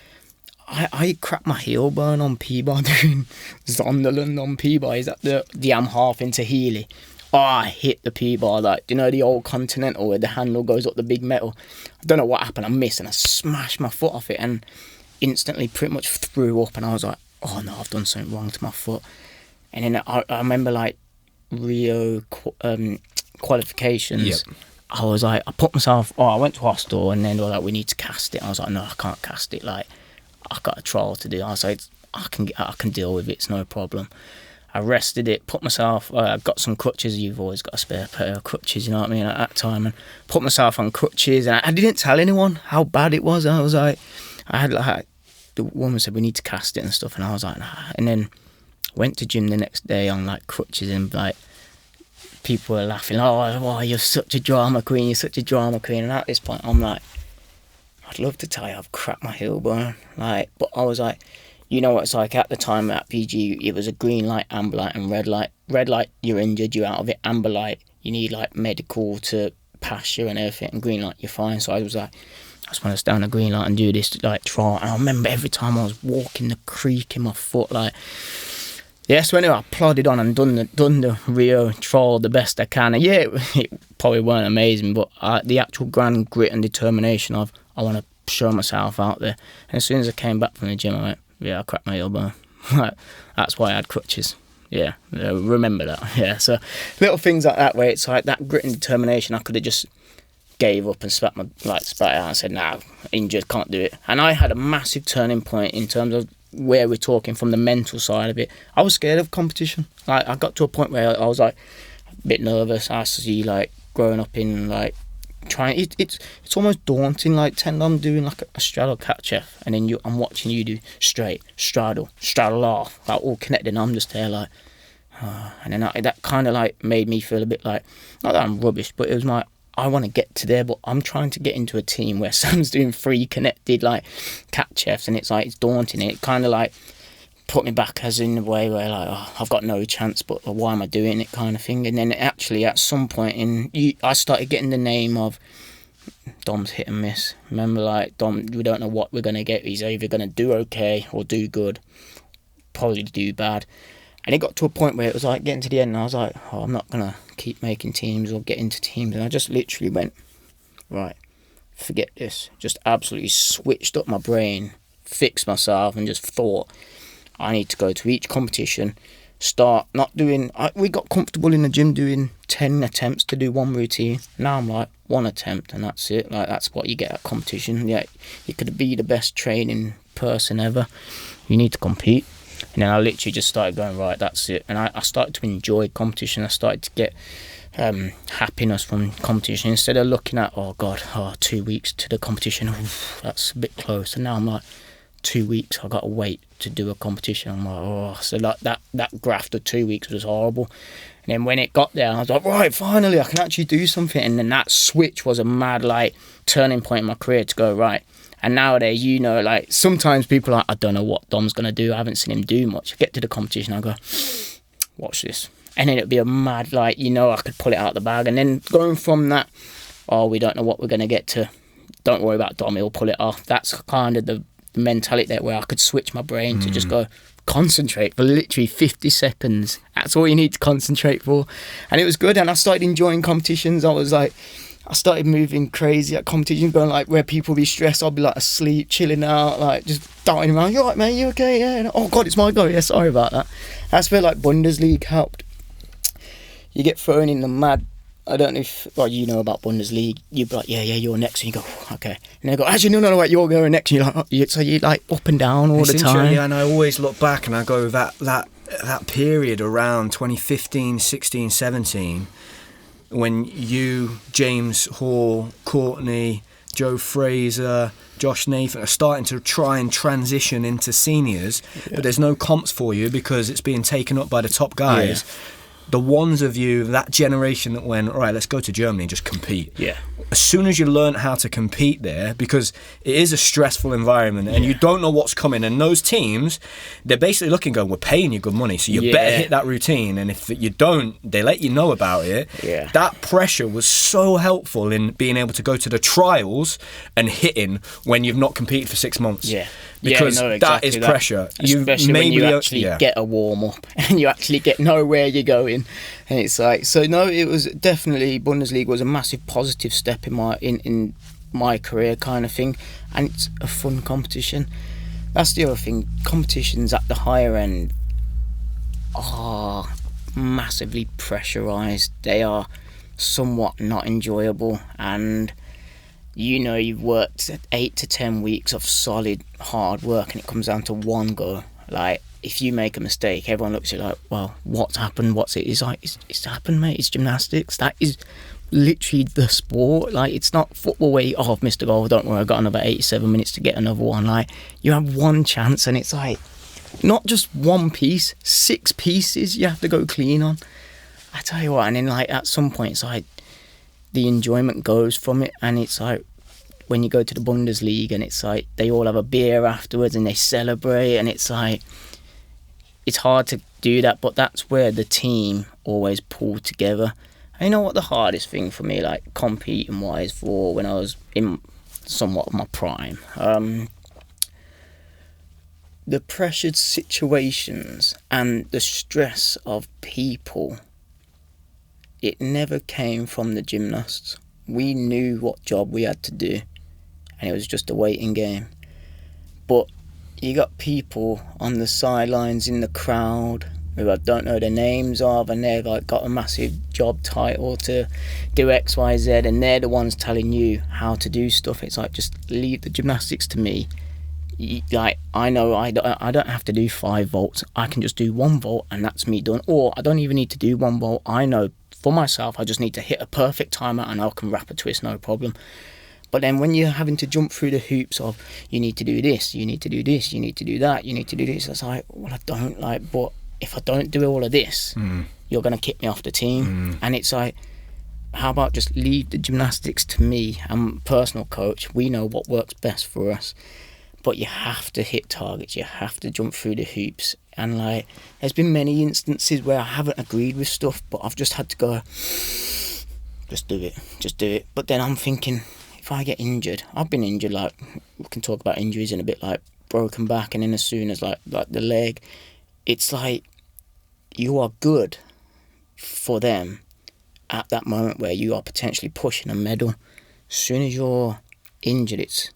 I cracked my heel bone on P-bar doing Zonderland on P-bar. Is that the half into Healy? Oh, I hit the P-bar, like, you know, the old Continental where the handle goes up the big metal. I don't know what happened. I missed and I smashed my foot off it and instantly pretty much threw up. And I was like, oh no, I've done something wrong to my foot. And then I remember like Rio qualifications. Yep. I was like, I went to hospital, and then they were like, we need to cast it. I was like, no, I can't cast it. Like, I got a trial to do. I was like, I can deal with it. It's no problem. I rested it, put myself. I got some crutches. You've always got a spare pair of crutches, you know what I mean? At that time, and put myself on crutches. And I didn't tell anyone how bad it was. I was like, the woman said we need to cast it and stuff, and I was like, nah. And then went to gym the next day on like crutches, and like people were laughing. Oh, you're such a drama queen. And at this point, I'm like, I'd love to tell you I've cracked my heel bone, like, but I was like, you know what it's like at the time at PG, it was a green light, amber light, and red light. Red light, you're injured, you're out of it. Amber light, you need like medical to pass you and everything, and green light, you're fine. So I was like, I just want to stand the green light and do this like trial. And I remember every time I was walking, the creak in my foot, like, yes, so anyway, I plodded on and done the Rio trial the best I can. And yeah, it probably weren't amazing, but the actual grand grit and determination of, I want to show myself out there. And as soon as I came back from the gym, I went, yeah, I cracked my elbow. That's why I had crutches. Yeah, remember that. Yeah, so little things like that where it's like that grit and determination. I could have just gave up and spat it out and said, nah, injured, can't do it. And I had a massive turning point in terms of where we're talking from the mental side of it. I was scared of competition. Like, I got to a point where I was like a bit nervous. I see like growing up in like trying. It's almost daunting. Like, I'm doing like a straddle catch F, and then I'm watching you do straight, straddle off, like all connected, and I'm just there like, and then that kind of like made me feel a bit like, not that I'm rubbish, but it was like, I want to get to there, but I'm trying to get into a team where Sam's doing 3 connected like catch Fs, and it's like, it's daunting. It kind of like put me back as in a way where like, I've got no chance, but why am I doing it kind of thing. And then actually at some point I started getting the name of Dom's hit and miss. Remember, like, Dom, we don't know what we're going to get. He's either going to do okay or do good, probably do bad. And it got to a point where it was like getting to the end, and I was like, I'm not going to keep making teams or get into teams. And I just literally went, right, forget this. Just absolutely switched up my brain, fixed myself, and just thought, I need to go to each competition, start not doing... we got comfortable in the gym doing 10 attempts to do one routine. Now I'm like, 1 attempt, and that's it. Like, that's what you get at competition. Yeah, you could be the best training person ever. You need to compete. And then I literally just started going, right, that's it. And I started to enjoy competition. I started to get happiness from competition. Instead of looking at, 2 weeks to the competition, that's a bit close. And now I'm like, 2 weeks, I got to wait to do a competition. I'm like, so like that graft of 2 weeks was horrible. And then when it got there, I was like, right, finally, I can actually do something. And then that switch was a mad, like, turning point in my career to go, right. And nowadays, like, sometimes people are like, I don't know what Dom's going to do. I haven't seen him do much. I get to the competition, I go, watch this. And then it'd be a mad, like, I could pull it out of the bag. And then going from that, we don't know what we're going to get to, don't worry about Dom, he'll pull it off. That's kind of the mentality there where I could switch my brain to just go, concentrate for literally 50 seconds. That's all you need to concentrate for. And it was good. And I started enjoying competitions. I started moving crazy at competitions, going like where people be stressed, I'll be like asleep, chilling out, like just darting around. You alright, mate? You okay? Yeah. And, oh God, it's my go. Yeah, sorry about that. That's where like Bundesliga helped. You get thrown in the mad. I don't know if you know about Bundesliga. You'd be like, yeah, you're next, and you go, okay. And they go, actually, no, wait, you're going next. And you're like, so you're like up and down all the time. Yeah, and I always look back and I go that period around 2015, 16, 17. When you, James Hall, Courtney, Joe Fraser, Josh Nathan are starting to try and transition into seniors, but there's no comps for you because it's being taken up by the top guys. Yeah. The ones of you, that generation that went, all right, let's go to Germany and just compete. Yeah. As soon as you learn how to compete there, because it is a stressful environment and you don't know what's coming, and those teams, they're basically looking, going, we're paying you good money, so you better hit that routine, and if you don't, they let you know about it. Yeah. That pressure was so helpful in being able to go to the trials and hitting when you've not competed for 6 months. Yeah. Because that is pressure. Especially when you actually get a warm-up and you actually know where you're going. And it's like, so no, it was definitely, Bundesliga was a massive positive step in my career kind of thing. And it's a fun competition. That's the other thing. Competitions at the higher end are massively pressurised. They are somewhat not enjoyable, and you've worked 8 to 10 weeks of solid hard work, and it comes down to one go. Like, if you make a mistake, everyone looks at you like, well, what's happened? What's it? It's like, it's happened, mate. It's gymnastics. That is literally the sport. Like, it's not football where I've missed a goal, don't worry, I've got another 87 minutes to get another one. Like, you have one chance, and it's like, not just one piece, 6 pieces you have to go clean on. I tell you what, and then like at some point, it's like, the enjoyment goes from it, and it's like when you go to the Bundesliga and it's like they all have a beer afterwards and they celebrate, and it's like it's hard to do that, but that's where the team always pull together. And you know what the hardest thing for me, like competing wise, for when I was in somewhat of my prime, the pressured situations and the stress of people, it never came from the gymnasts. We knew what job we had to do, and it was just a waiting game. But you got people on the sidelines in the crowd who I don't know the names of, and they've like got a massive job title to do X, Y, Z, and they're the ones telling you how to do stuff. It's like, just leave the gymnastics to me. Like, I know I don't have to do 5 volts. I can just do 1 volt and that's me done. Or I don't even need to do 1 volt. I know for myself, I just need to hit a perfect timer and I can wrap a twist, no problem. But then when you're having to jump through the hoops of, you need to do this, you need to do this, you need to do that, you need to do this, it's like, well, I don't like, but if I don't do all of this, you're going to kick me off the team. And it's like, how about just leave the gymnastics to me? I'm a personal coach. We know what works best for us. But you have to hit targets. You have to jump through the hoops. And like, there's been many instances where I haven't agreed with stuff, but I've just had to go, just do it. But then I'm thinking, if I get injured, I've been injured, like, we can talk about injuries in a bit, like broken back, and then as soon as like the leg, it's like, you are good for them at that moment where you are potentially pushing a medal. As soon as you're injured, it's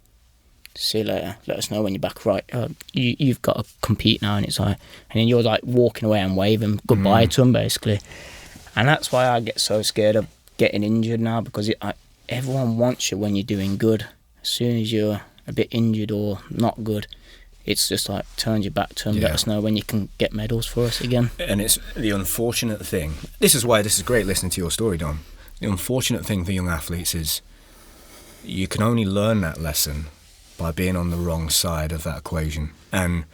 see you later, let us know when you're back right. You've got to compete now, and it's like, and then you're like walking away and waving goodbye to them basically. And that's why I get so scared of getting injured now, because everyone wants you when you're doing good. As soon as you're a bit injured or not good, it's just like, turns your back to them, let us know when you can get medals for us again. And it's the unfortunate thing. This is why this is great listening to your story, Dom. The unfortunate thing for young athletes is you can only learn that lesson by being on the wrong side of that equation. And,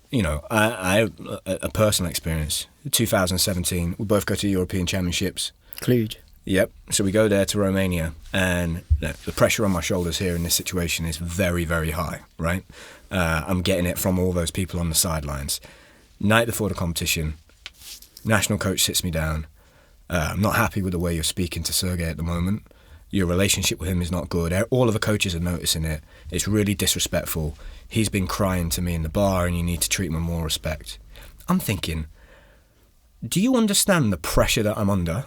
you know, I a personal experience. 2017, we both go to European Championships. Cluj. Yep. So we go there to Romania, and the pressure on my shoulders here in this situation is very, very high, right? I'm getting it from all those people on the sidelines. Night before the competition, national coach sits me down. I'm not happy with the way you're speaking to Sergey at the moment. Your relationship with him is not good. All of the coaches are noticing it. It's really disrespectful. He's been crying to me in the bar, and you need to treat him with more respect. I'm thinking, do you understand the pressure that I'm under?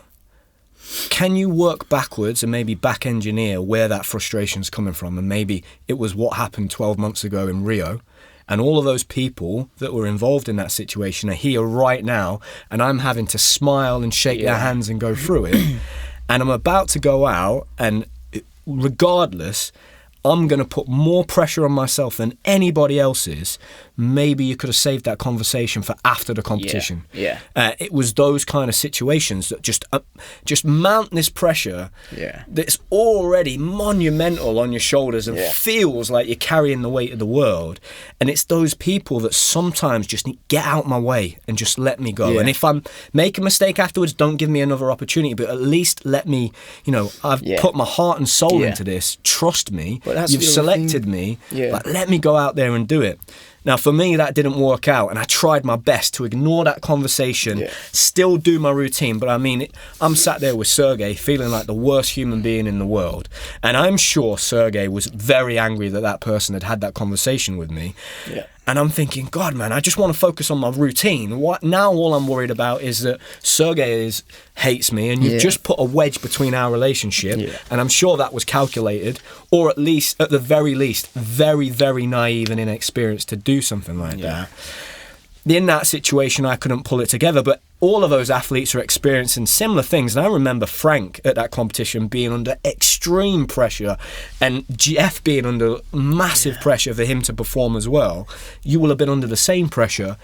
Can you work backwards and maybe back engineer where that frustration's coming from? And maybe it was what happened 12 months ago in Rio, and all of those people that were involved in that situation are here right now, and I'm having to smile and shake their hands and go through it. And I'm about to go out, and regardless, I'm going to put more pressure on myself than anybody else is. Maybe you could have saved that conversation for after the competition. Yeah. It was those kind of situations that just mount this pressure that's already monumental on your shoulders and feels like you're carrying the weight of the world. And it's those people that sometimes just need, get out my way and just let me go. And if I'm making a mistake afterwards, don't give me another opportunity, but at least let me, you know, I've put my heart and soul into this. Trust me. You've selected me. Like, let me go out there and do it. Now, for me, that didn't work out, and I tried my best to ignore that conversation, still do my routine. But I mean, I'm sat there with Sergey feeling like the worst human being in the world. And I'm sure Sergey was very angry that that person had had that conversation with me. And I'm thinking, God, man, I just want to focus on my routine. Now all I'm worried about is that Sergey hates me, and you've just put a wedge between our relationship. And I'm sure that was calculated, or at least, at the very least, very, very naive and inexperienced to do something like that. In that situation, I couldn't pull it together, but all of those athletes are experiencing similar things. And I remember Frank at that competition being under extreme pressure, and Jeff being under massive pressure for him to perform as well. You will have been under the same pressure.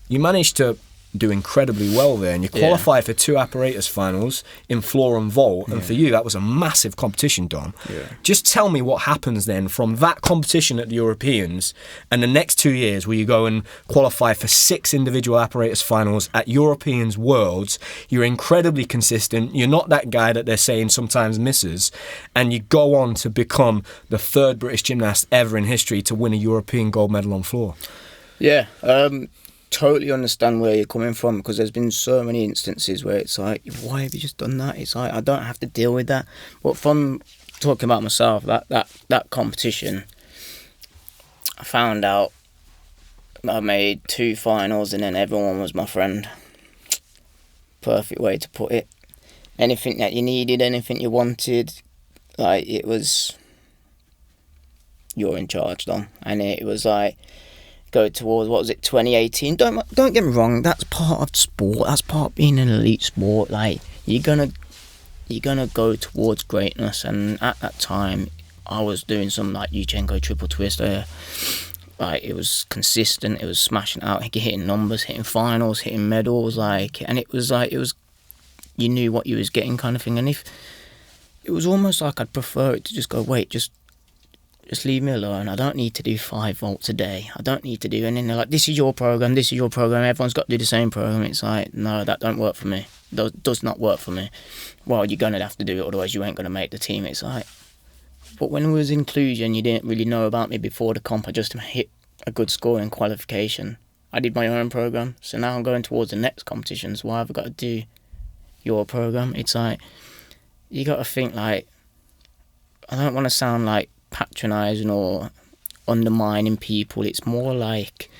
You managed to do incredibly well there, and you qualified for 2 apparatus finals in floor and vault, and for you that was a massive competition, Dom. Just tell me what happens then from that competition at the Europeans and the next 2 years where you go and qualify for 6 individual apparatus finals at Europeans, Worlds. You're incredibly consistent. You're not that guy that they're saying sometimes misses, and you go on to become the 3rd British gymnast ever in history to win a European gold medal on floor. Totally understand where you're coming from, because there's been so many instances where it's like, why have you just done that? It's like, I don't have to deal with that. But from talking about myself, that competition, I found out I made 2 finals and then everyone was my friend. Perfect way to put it. Anything that you needed, anything you wanted, like, it was, you're in charge, Dom. And it was like, go towards, 2018. Don't get me wrong, that's part of sport, that's part of being an elite sport. Like, you're gonna go towards greatness, and at that time I was doing some like Yuchenko triple twist there. Like, it was consistent, it was smashing out, hitting numbers, hitting finals, hitting medals, like, and it was you knew what you was getting kind of thing. And if it was almost like I'd prefer it to just go, wait, just leave me alone. I don't need to do 5 volts a day. I don't need to do, and then they're like, this is your program, everyone's got to do the same program. It's like, no, that don't work for me. Does not work for me. Well, you're going to have to do it, otherwise you ain't going to make the team. It's like, but when it was inclusion, you didn't really know about me before the comp. I just hit a good score in qualification. I did my own program, so now I'm going towards the next competitions. Why have I got to do your program? It's like, you got to think, like, I don't want to sound like patronising or undermining people. It's more like,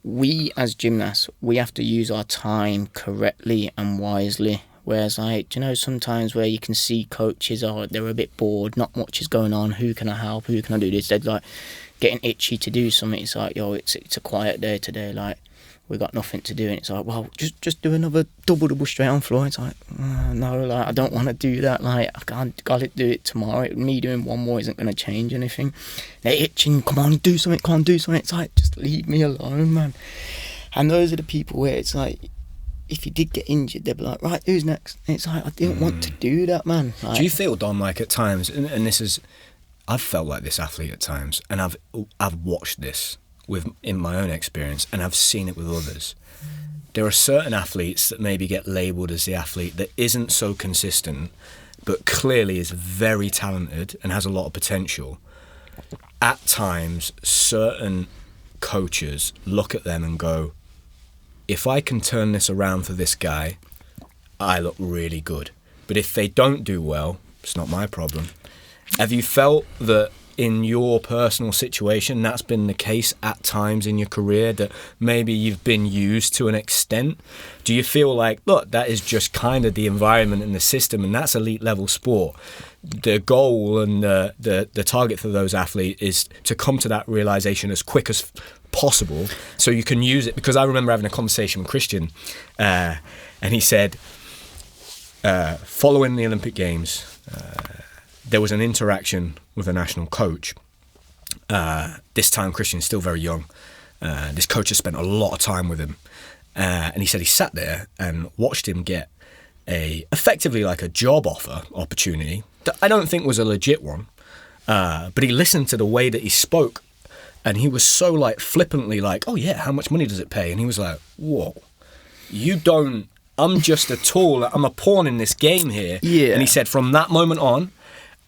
we as gymnasts, we have to use our time correctly and wisely. Whereas, like, you know, sometimes where you can see coaches they're a bit bored, not much is going on, who can I help, who can I do this? They're like getting itchy to do something. It's like, yo, it's a quiet day today, like, we got nothing to do. And it's like, well, just do another double straight on floor. It's like, no, like, I don't want to do that. Like, I gotta do it tomorrow. Me doing one more isn't going to change anything. They're itching, come on, do something. It's like, just leave me alone, man. And those are the people where it's like, if you did get injured, they'd be like, right, who's next? And it's like, I didn't want to do that, man. Like, do you feel, Dom, like at times, and this is, I've felt like this athlete at times, and I've watched this in my own experience, and I've seen it with others. There are certain athletes that maybe get labelled as the athlete that isn't so consistent, but clearly is very talented and has a lot of potential. At times, certain coaches look at them and go, if I can turn this around for this guy, I look really good. But if they don't do well, it's not my problem. Have you felt that in your personal situation that's been the case at times in your career, that maybe you've been used to an extent? Do you feel like, look, that is just kind of the environment and the system, and that's elite level sport? The goal and the target for those athletes is to come to that realization as quick as possible so you can use it. Because I remember having a conversation with Kristian, and he said, following the Olympic Games, there was an interaction with a national coach. This time Kristian's still very young. This coach has spent a lot of time with him, and he said he sat there and watched him get effectively like a job offer opportunity that I don't think was a legit one, but he listened to the way that he spoke, and he was so like flippantly like, oh yeah, how much money does it pay? And he was like, whoa, you don't, I'm just a tool, I'm a pawn in this game here. Yeah. And he said, from that moment on,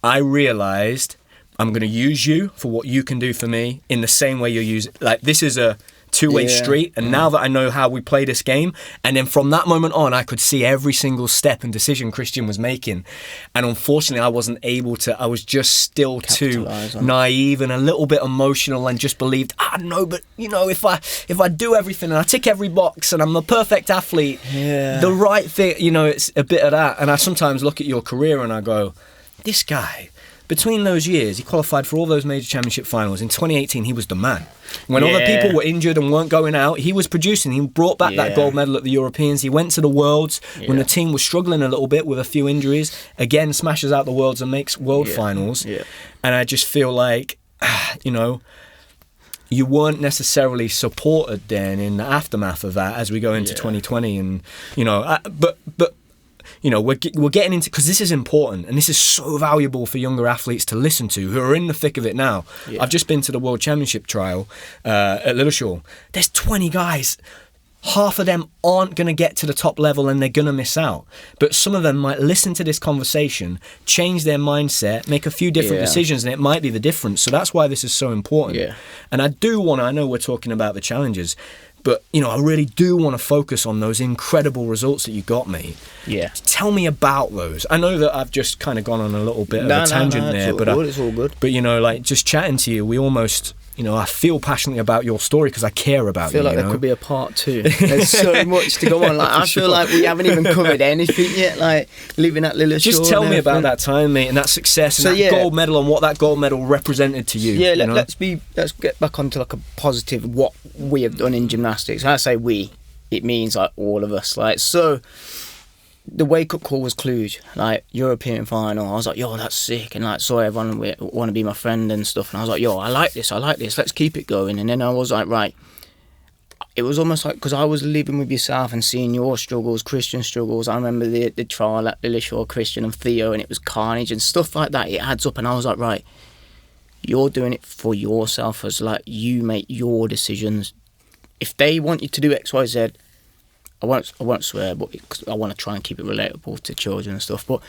I realised I'm going to use you for what you can do for me in the same way you're using. Like, this is a two-way street, and now that I know how we play this game, and then from that moment on, I could see every single step and decision Kristian was making. And unfortunately, I wasn't able to. I was just still too naive and a little bit emotional, and just believed, no, but you know, if I do everything and I tick every box and I'm the perfect athlete, the right thing, you know, it's a bit of that. And I sometimes look at your career and I go, this guy, between those years, he qualified for all those major championship finals. In 2018, he was the man. When other people were injured and weren't going out, he was producing. He brought back that gold medal at the Europeans. He went to the Worlds when the team was struggling a little bit with a few injuries. Again, smashes out the Worlds and makes world finals. Yeah. And I just feel like, you know, you weren't necessarily supported then in the aftermath of that as we go into 2020. And, you know, but you know, we're getting into, because this is important and this is so valuable for younger athletes to listen to who are in the thick of it now. I've just been to the World Championship trial at Littleshall. There's 20 guys. Half of them aren't going to get to the top level and they're going to miss out. But some of them might listen to this conversation, change their mindset, make a few different decisions, and it might be the difference. So that's why this is so important. Yeah. And I know we're talking about the challenges, but, you know, I really do want to focus on those incredible results that you got, mate. Yeah. Tell me about those. I know that I've just kind of gone on a little bit of a tangent there. It's all good. But, you know, like, just chatting to you, we almost, you know, I feel passionately about your story because I care about you. I feel like there could be a part 2. There's so much to go on. Like, I feel like we haven't even covered anything yet, like living at Littleshall. Just tell me about that time, mate, and that success and that gold medal and what that gold medal represented to you. Yeah, let's get back onto like a positive, what we have done in gymnastics. When I say we, it means like all of us. Like, so the wake-up call was Cluj, like European final. I was like, yo, that's sick, and like saw everyone want to be my friend and stuff, and I was like, yo, I like this, let's keep it going. And then I was like, right, it was almost like, because I was living with yourself and seeing your struggles, Kristian's struggles. I remember the trial at Lillishore, Kristian and Theo, and it was carnage and stuff like that. It adds up, and I was like, right, you're doing it for yourself, as like, you make your decisions. If they want you to do X, Y, Z, I won't swear, but cause I want to try and keep it relatable to children and stuff, but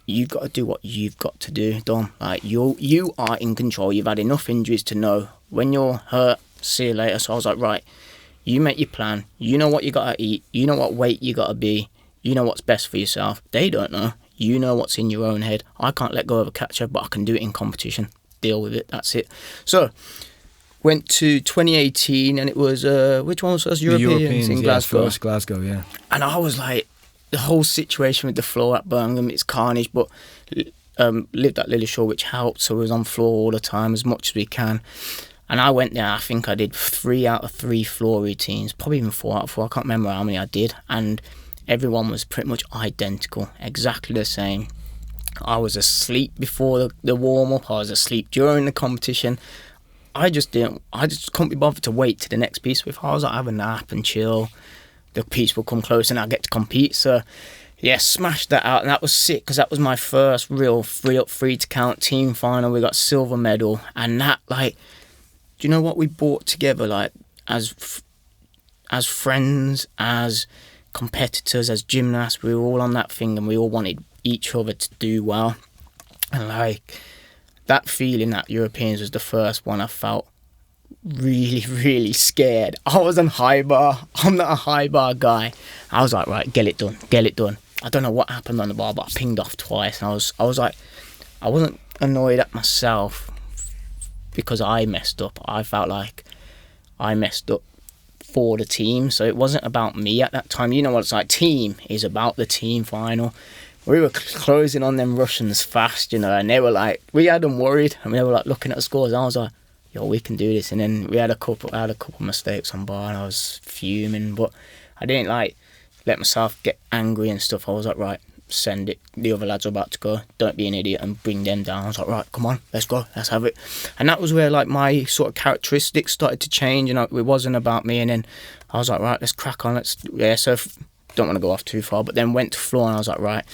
you've got to do what you've got to do, Dom. Like, you are in control. You've had enough injuries to know when you're hurt, see you later. So I was like, right, you make your plan. You know what you got to eat. You know what weight you got to be. You know what's best for yourself. They don't know. You know what's in your own head. I can't let go of a catcher, but I can do it in competition. Deal with it. That's it. So went to 2018, and it was, which one was first? Europeans in Glasgow. First Glasgow, yeah. And I was like, the whole situation with the floor at Birmingham, it's carnage, but lived at Lillishore, which helped, so we was on floor all the time, as much as we can. And I went there, I think I did 3 out of 3 floor routines, probably even 4 out of 4, I can't remember how many I did, and everyone was pretty much identical, exactly the same. I was asleep before the warm-up, I was asleep during the competition. I just couldn't be bothered to wait to the next piece. If I was like, have a nap and chill, the piece will come close and I'll get to compete. So yeah, smashed that out, and that was sick, because that was my first real free to count team final. We got silver medal, and that, like, do you know what we brought together, like, as friends, as competitors, as gymnasts? We were all on that thing, and we all wanted each other to do well. And like, that feeling at Europeans was the first one I felt really, really scared. I was on high bar. I'm not a high bar guy. I was like, right, get it done. I don't know what happened on the bar, but I pinged off twice, and I was like, I wasn't annoyed at myself because I messed up. I felt like I messed up for the team, so it wasn't about me at that time. You know what it's like, team is about the team final. We were closing on them Russians fast, you know, and they were like, we had them worried, and they were like looking at the scores, and I was like, yo, we can do this. And then I had a couple mistakes on bar, and I was fuming, but I didn't like let myself get angry and stuff. I was like, right, send it. The other lads are about to go. Don't be an idiot and bring them down. I was like, right, come on, let's go, let's have it. And that was where like my sort of characteristics started to change, and it wasn't about me. And then I was like, right, let's crack on. So don't want to go off too far, but then went to floor, and I was like, right,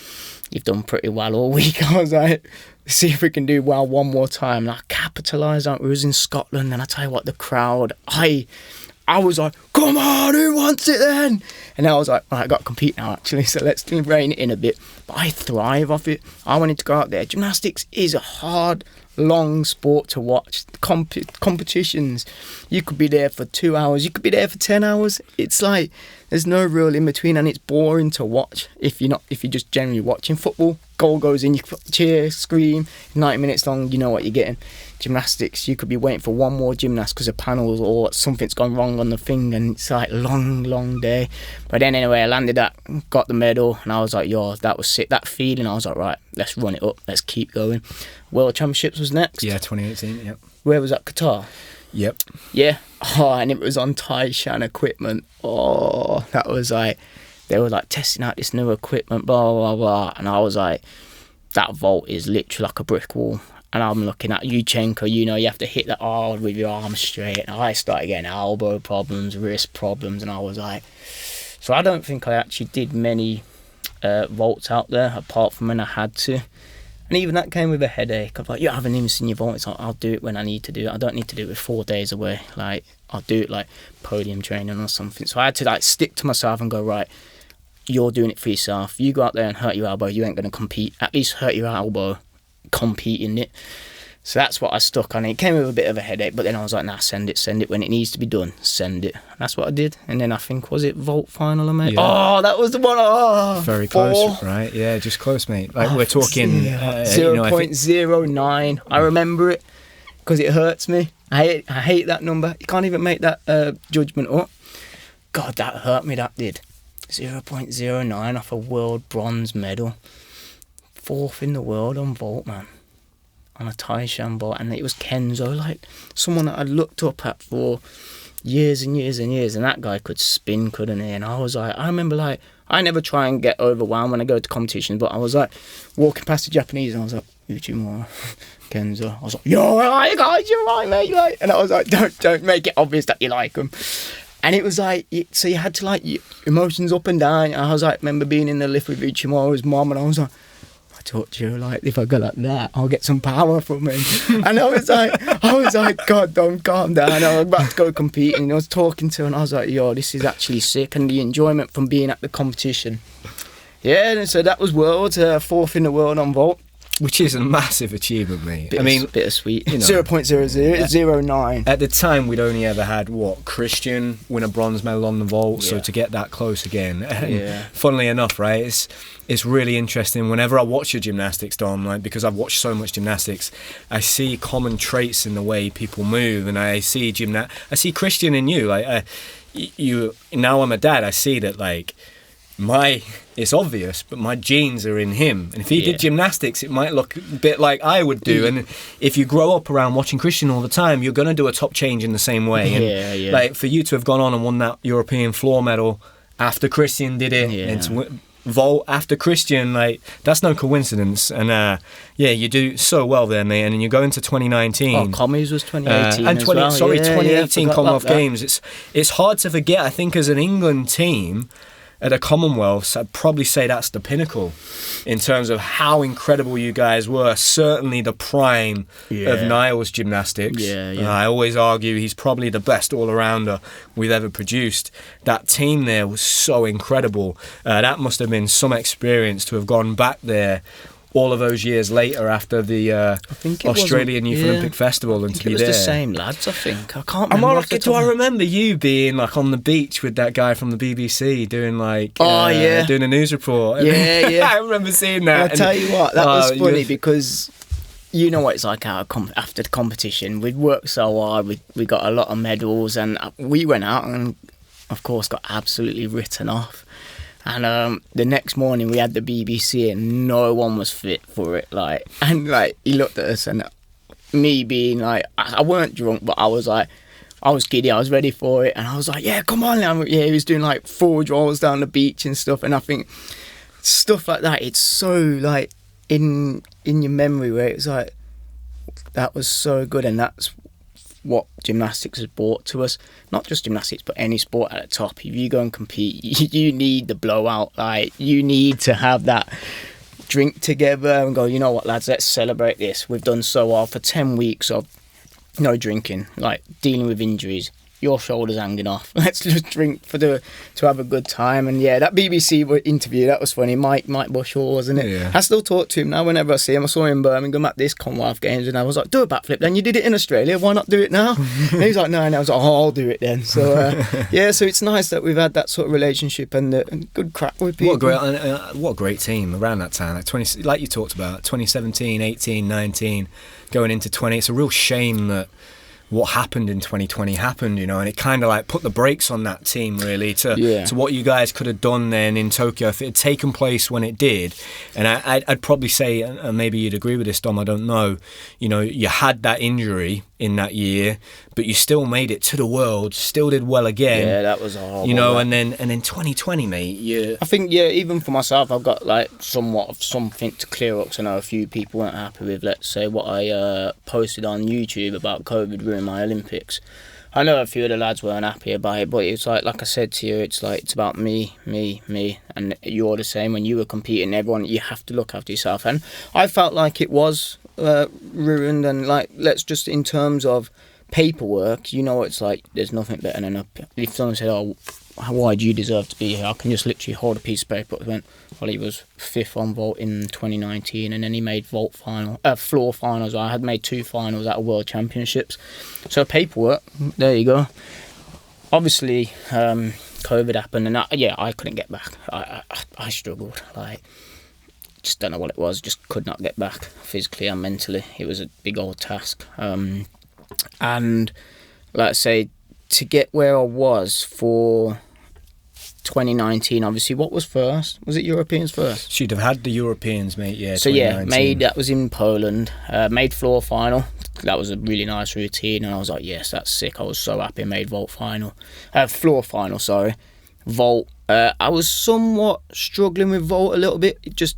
you've done pretty well all week. I was like, see if we can do well one more time. And I capitalised on it. We was in Scotland, and I tell you what, the crowd, I was like, come on, who wants it then? And I was like, right, I got to compete now actually, so let's rein it in a bit. But I thrive off it. I wanted to go out there. Gymnastics is a hard, long sport to watch. Competitions, you could be there for 2 hours, you could be there for 10 hours. It's like, there's no real in between, and it's boring to watch if you're just generally watching football. Goal goes in, you cheer, scream, 90 minutes long, you know what you're getting. Gymnastics, you could be waiting for one more gymnast because of panels or something's gone wrong on the thing, and it's like a long day. But then anyway, I landed that, got the medal, and I was like, yo, that was sick. That feeling, I was like, right, let's run it up, let's keep going. World Championships was next. Yeah, 2018, yep. Where was that, Qatar? Yep. Yeah. Oh, and it was on Taishan equipment. Oh, that was like, they were like testing out this new equipment, blah, blah, blah. And I was like, that vault is literally like a brick wall. And I'm looking at Yuchenko, you know, you have to hit that hard with your arms straight. And I started getting elbow problems, wrist problems. And I was like, so I don't think I actually did many vaults out there, apart from when I had to. And even that came with a headache. I'm like, you haven't even seen your vault. It's like, I'll do it when I need to do it. I don't need to do it 4 days away. Like, I'll do it like podium training or something. So I had to like stick to myself and go, right, you're doing it for yourself. You go out there and hurt your elbow, you ain't going to compete. At least hurt your elbow competing it. So that's what I stuck on. It came with a bit of a headache, but then I was like, nah, send it when it needs to be done. Send it. And that's what I did. And then I think, was it vault final I made? Yeah. Oh, that was the one. Oh, very close, right? Yeah, just close, mate. Like, we're talking 0.09. I remember it because it hurts me. I hate that number. You can't even make that judgment up. God, that hurt me, that did. 0.09 off a world bronze medal. 4th in the world on vault, man. On a Taishan vault. And it was Kenzo, like someone that I'd looked up at for years and years and years. And that guy could spin, couldn't he? And I was like, I remember like, I never try and get overwhelmed when I go to competitions, but I was like walking past the Japanese and I was like, Uchimura, Kenzo. I was like, yo, hi guys, you're right, mate. Like, and I was like, don't make it obvious that you like them. And it was like, so you had to like, emotions up and down. I was like, remember being in the lift with Ichimaru's mum, and I was like, I told you, like, if I go like that, I'll get some power from him. And I was like, God, don't calm down. I was about to go compete, and I was talking to her, and I was like, yo, this is actually sick. And the enjoyment from being at the competition. Yeah, and so that was world, 4th in the world on vault. Which is a massive achievement, mate. Bittersweet. You know, 0.0009. At the time, we'd only ever had, Kristian win a bronze medal on the vault, so to get that close again. And funnily enough, right, it's really interesting. Whenever I watch your gymnastics, Dom, like, because I've watched so much gymnastics, I see common traits in the way people move, and I see Kristian in you. Like, now I'm a dad, I see that, like, it's obvious, but my genes are in him. And if he did gymnastics, it might look a bit like I would do. And if you grow up around watching Kristian all the time, you're going to do a top change in the same way. And like, for you to have gone on and won that European floor medal after Kristian did it, and to vault after Kristian, like, that's no coincidence. And you do so well there, mate. And then you go into 2019. Oh, Commies was 2018 and 2018 Commonwealth Games. It's hard to forget. I think as an England team at a Commonwealth, I'd probably say that's the pinnacle in terms of how incredible you guys were. Certainly the prime of Niall's gymnastics. I always argue he's probably the best all-arounder we've ever produced. That team there was so incredible. That must have been some experience to have gone back there all of those years later after the Australian Youth Olympic Festival, and to be there. It was the same lads, I think. I can't remember. Do I remember you being like on the beach with that guy from the BBC doing like doing a news report? Yeah. I remember seeing that. I'll tell you what, that was funny because you know what it's like after the competition. We'd worked so hard, we got a lot of medals, and we went out and of course got absolutely written off. And the next morning we had the BBC and no one was fit for it. He looked at us, and me being like, I weren't drunk, but I was giddy, I was ready for it. And I was like, yeah, come on now. Yeah, he was doing like 4 draws down the beach and stuff. And I think stuff like that, it's so like in your memory where it's like, that was so good. And that's what gymnastics has brought to us. Not just gymnastics, but any sport at the top. If you go and compete, you need the blowout. Like, you need to have that drink together and go, you know what, lads, let's celebrate this. We've done so well for 10 weeks of no drinking, like dealing with injuries. Your shoulders hanging off. Let's just drink to have a good time. And yeah, that BBC interview, that was funny. Mike Bushall, wasn't it? Yeah. I still talk to him now whenever I see him. I saw him in Birmingham at this Commonwealth Games, and I was like, do a backflip then. You did it in Australia, why not do it now? And he's like, no. And I was like, oh, I'll do it then. So so it's nice that we've had that sort of relationship and good crack with people. What a great team around that time. Like you talked about, 2017, 18, 19, going into 20. It's a real shame that what happened in 2020 happened, you know, and it kind of like put the brakes on that team really to what you guys could have done then in Tokyo if it had taken place when it did. And I'd probably say, and maybe you'd agree with this, Dom, I don't know, you know, you had that injury in that year, but you still made it to the world, still did well again. Yeah, that was horrible. You know, and then 2020, mate, I think, even for myself, I've got like somewhat of something to clear up. So I know a few people weren't happy with, let's say, what I posted on YouTube about COVID ruining my Olympics. I know a few of the lads weren't happy about it, but it's like I said to you, it's about me, and you're the same. When you were competing, everyone, you have to look after yourself. And I felt like it was ruined, and like, let's just, in terms of paperwork, you know, it's like there's nothing better than if someone said, oh, why do you deserve to be here? I can just literally hold a piece of paper. It went, well, he was 5th on vault in 2019, and then he made floor finals. I had made 2 finals at World Championships. So paperwork, there you go. Obviously, COVID happened, and I couldn't get back. I struggled. Like, just don't know what it was. Just could not get back physically and mentally. It was a big old task. And like I say, to get where I was for 2019, obviously, what was first? Was it Europeans first? She'd have had the Europeans, mate, yeah. So that was in Poland, made floor final. That was a really nice routine, and I was like, yes, that's sick. I was so happy I made floor final. Vault, I was somewhat struggling with vault a little bit. It just,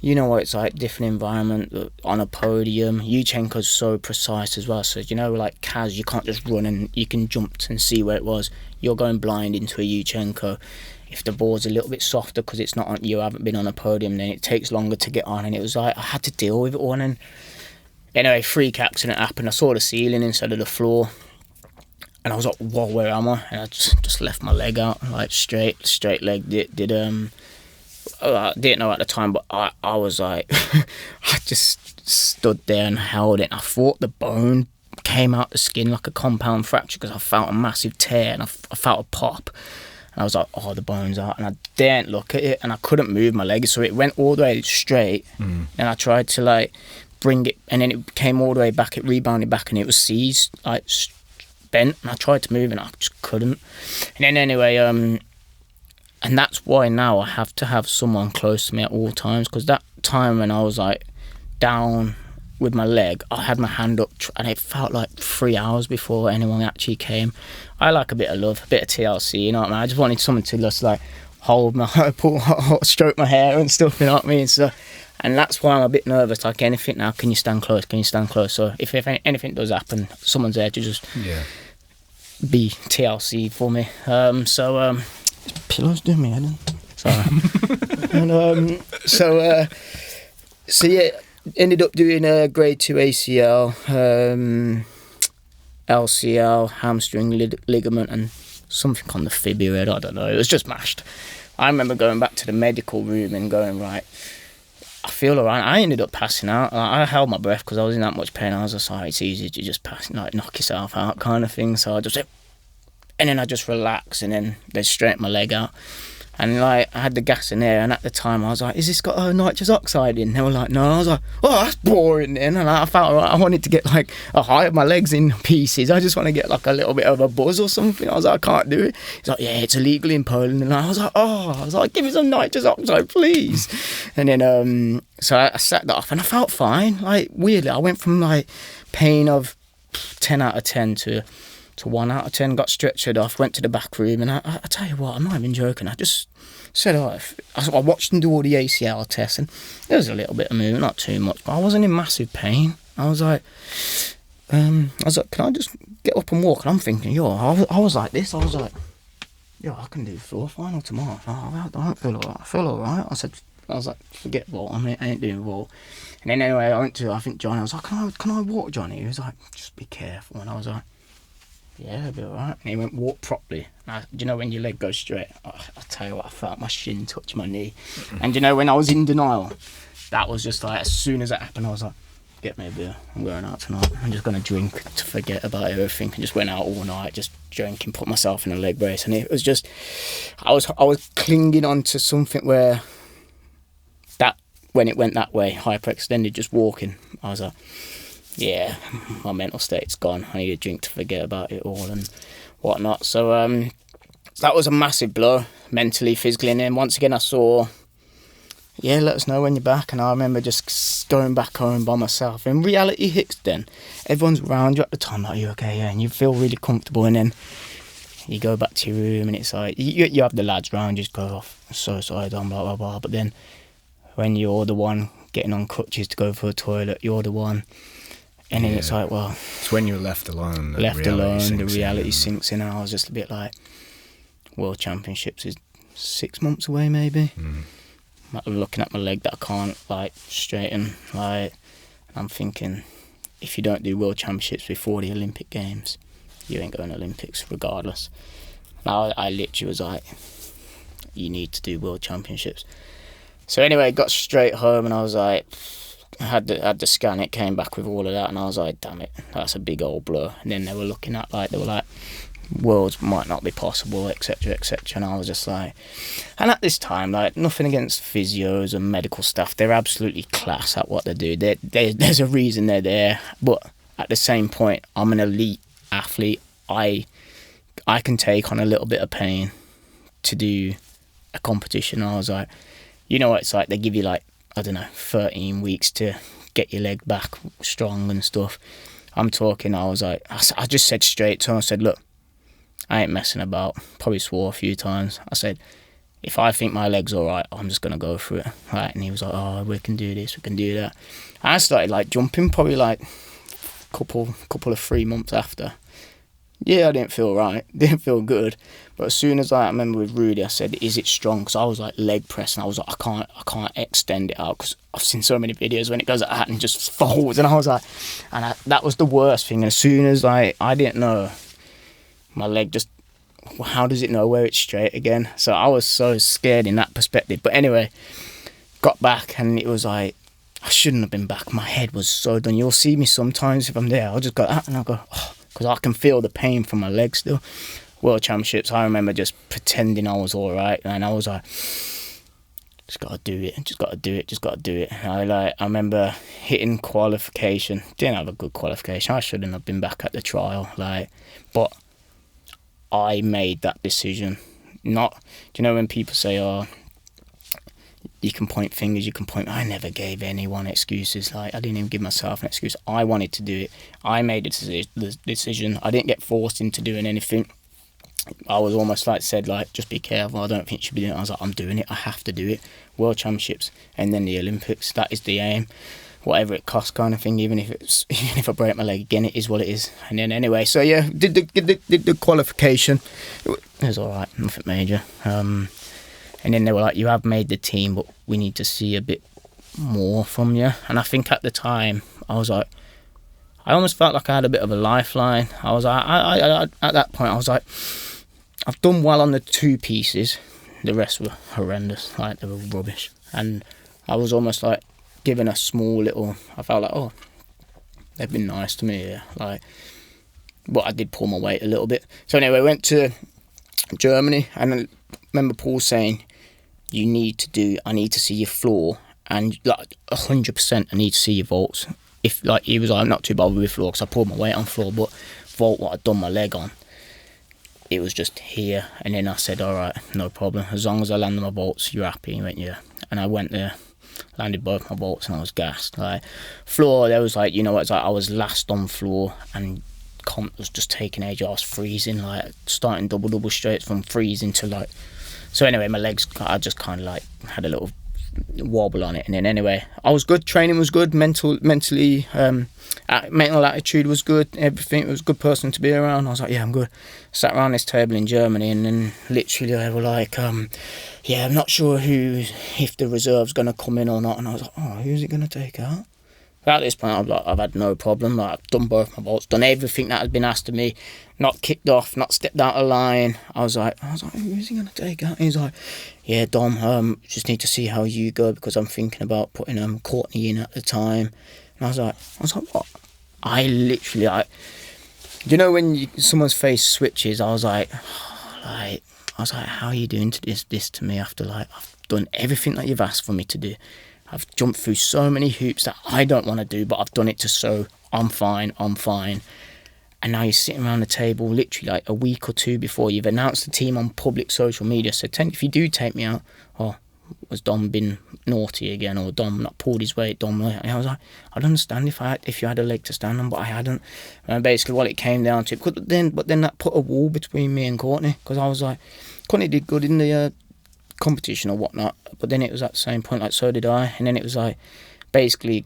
you know what it's like, different environment on a podium. Yuchenko's so precise as well. So, you know, like Kaz, you can't just run and you can jump and see where it was. You're going blind into a Yuchenko. If the board's a little bit softer because it's not on, you haven't been on a podium, then it takes longer to get on. And it was like, I had to deal with it all. And then, anyway, freak accident happened. I saw the ceiling instead of the floor. And I was like, whoa, where am I? And I just left my leg out, like straight leg. I didn't know at the time, but I was like, I just stood there and held it. I thought the bone came out the skin like a compound fracture because I felt a massive tear and I felt a pop. And I was like, oh, the bone's out. And I didn't look at it and I couldn't move my leg. So it went all the way straight. And I tried to like bring it and then it came all the way back. It rebounded back and it was seized, like bent. And I tried to move and I just couldn't. And then anyway, and that's why now I have to have someone close to me at all times, because that time when I was like down with my leg, I had my hand up and it felt like 3 hours before anyone actually came. I like a bit of love, a bit of TLC, you know what I mean? I just wanted someone to just like hold my, stroke my hair and stuff, you know what I mean? So, and that's why I'm a bit nervous, like anything now, can you stand close, So if anything does happen, someone's there to just be TLC for me. Pillows doing me head in. Sorry. And, so yeah, ended up doing a grade 2 ACL, LCL, hamstring ligament, and something on the fibula. I don't know. It was just mashed. I remember going back to the medical room and going, right, I feel alright. I ended up passing out. I held my breath because I was in that much pain. I was just like, it's easy to just pass, like knock yourself out kind of thing. So I just. And then I just relaxed and then they straightened my leg out. And like I had the gas in there and at the time I was like, is this got nitrous oxide in? They were like, no. I was like, oh, that's boring then. And I felt like I wanted to get like a height, my legs in pieces. I just want to get like a little bit of a buzz or something. I was like, I can't do it. He's like, yeah, it's illegal in Poland. And I was like, give me some nitrous oxide, please. And then, so I sat that off and I felt fine. Like weirdly, I went from like pain of 10 out of 10 to 1 out of 10, got stretchered off, went to the back room, and I tell you what, I'm not even joking, I just said, I watched them do all the ACL tests, and there was a little bit of movement, not too much, but I wasn't in massive pain. I was like, can I just get up and walk? And I'm thinking, I was like this, I was like, I can do floor final tomorrow. I don't feel alright. I feel alright. I was like, forget vault, I ain't doing vault. And then anyway, I went to, I think Johnny, I was like, can I walk, Johnny? He was like, just be careful. And I was like, yeah, it'll be alright. And he went, walk properly. Do you know when your leg goes straight? I'll tell you what, I felt my shin touch my knee. And you know, when I was in denial, that was just like, as soon as that happened, I was like, get me a beer. I'm going out tonight. I'm just going to drink to forget about everything. And just went out all night, just drinking, put myself in a leg brace. And it was just, I was clinging on to something where that, when it went that way, hyperextended, just walking, I was like, yeah, my mental state's gone. I need a drink to forget about it all and whatnot. So that was a massive blow, mentally, physically. And then once again I saw, let us know when you're back. And I remember just going back home by myself. And reality hits then. Everyone's around you at the time, like, you okay? Yeah, and you feel really comfortable. And then you go back to your room and it's like, you have the lads round, you just go off, so sorry, blah, blah, blah. But then when you're the one getting on crutches to go for the toilet, you're the one. And then it's like, well... It's when you're left alone. The reality sinks in. And I was just a bit like, World Championships is 6 months away, maybe. I'm looking at my leg that I can't, like, straighten. Like, I'm thinking, if you don't do World Championships before the Olympic Games, you ain't going to Olympics regardless. And I literally was like, you need to do World Championships. So anyway, got straight home and I was like... I had the scan, it came back with all of that, and I was like, damn it, that's a big old blow. And then they were looking at, like, worlds might not be possible, etc., etc. And I was just like, and at this time, like, nothing against physios and medical staff, they're absolutely class at what they do. There's a reason they're there, but at the same point, I'm an elite athlete. I can take on a little bit of pain to do a competition. And I was like, you know what it's like, they give you like, I don't know, 13 weeks to get your leg back strong and stuff. I'm talking, I was like, I just said straight to him, I said, look, I ain't messing about. Probably swore a few times. I said, if I think my leg's all right, I'm just going to go for it. Right? And he was like, oh, we can do this, we can do that. I started like jumping probably like couple of 3 months after. Yeah, I didn't feel right, didn't feel good. But as soon as I remember with Rudy, I said, is it strong? Because I was like leg pressing. I was like, I can't extend it out, because I've seen so many videos when it goes like that and just folds. And I was like, that was the worst thing. And as soon as I didn't know, my leg just, how does it know where it's straight again? So I was so scared in that perspective. But anyway, got back and it was like, I shouldn't have been back. My head was so done. You'll see me sometimes if I'm there, I'll just go and I'll go, oh, because I can feel the pain from my legs still. World Championships, I remember just pretending I was all right, and I was like, just got to do it, just got to do it, just got to do it. And I remember hitting qualification, didn't have a good qualification. I shouldn't have been back at the trial, but I made that decision. Not, do you know when people say, oh, you can point fingers, you can point... I never gave anyone excuses. I didn't even give myself an excuse. I wanted to do it. I made the decision. I didn't get forced into doing anything. I was almost said, just be careful. I don't think you should be doing it. I was like, I'm doing it. I have to do it. World Championships and then the Olympics. That is the aim. Whatever it costs, kind of thing. Even if I break my leg again, it is what it is. And then anyway, so yeah, did the qualification. It was all right. Nothing major. And then they were like, you have made the team, but we need to see a bit more from you. And I think at the time, I was like, I almost felt like I had a bit of a lifeline. I was like, I at that point, I was like, I've done well on the 2 pieces. The rest were horrendous. They were rubbish. And I was almost like given a small little, I felt like, oh, they've been nice to me, yeah. But I did pull my weight a little bit. So anyway, I went to Germany, and I remember Paul saying, I need to see your floor, and 100% I need to see your vaults. If he was like, I'm not too bothered with floor because I pulled my weight on floor, but vault, what I'd done my leg on, it was just here. And then I said, all right, no problem, as long as I landed my vaults, you're happy. He went, yeah. And I went there, landed both my vaults, and I was gassed. Floor, there was you know what, it's I was last on floor, and comp was just taking age. I was freezing, starting double straights from freezing to so anyway, my legs, I just kind of had a little wobble on it. And then anyway, I was good, training was good, mental attitude was good, everything. It was a good person to be around. I was like, yeah, I'm good. Sat around this table in Germany, and then literally they were like, yeah, I'm not sure if the reserve's going to come in or not. And I was like, oh, who's it going to take out? At this point, I've had no problem. I've done both my vaults, done everything that has been asked of me, not kicked off, not stepped out of line. I was like, who's he going to take out? He's like, yeah, Dom, just need to see how you go, because I'm thinking about putting Courtney in at the time. And I was like, what? I literally, you know when someone's face switches, I was like, how are you doing this to me after I've done everything that you've asked for me to do? I've jumped through so many hoops that I don't want to do, but I've done it to show I'm fine. And now you're sitting around the table literally a week or 2 before you've announced the team on public social media. So if you do take me out, has Dom been naughty again, or Dom not pulled his weight? And I was like, I'd understand if you had a leg to stand on, but I hadn't. And basically what it came down to, but then that put a wall between me and Courtney, because I was like, Courtney did good in the competition or whatnot, but then it was at the same point, so did I. And then it was basically,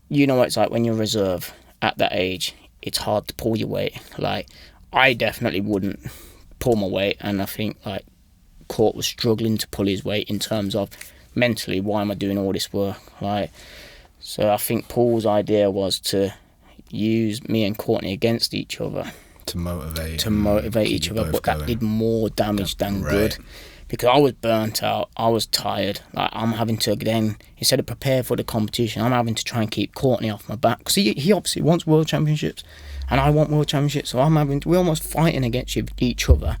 you know what it's like when you're reserve at that age, it's hard to pull your weight. I definitely wouldn't pull my weight, and I think Court was struggling to pull his weight in terms of mentally, why am I doing all this work? So I think Paul's idea was to use me and Courtney against each other to motivate each other, but that did more damage than good. Because I was burnt out, I was tired. I'm having to then, instead of prepare for the competition, I'm having to try and keep Courtney off my back. Because he obviously wants World Championships, and I want World Championships. So we're almost fighting against each other.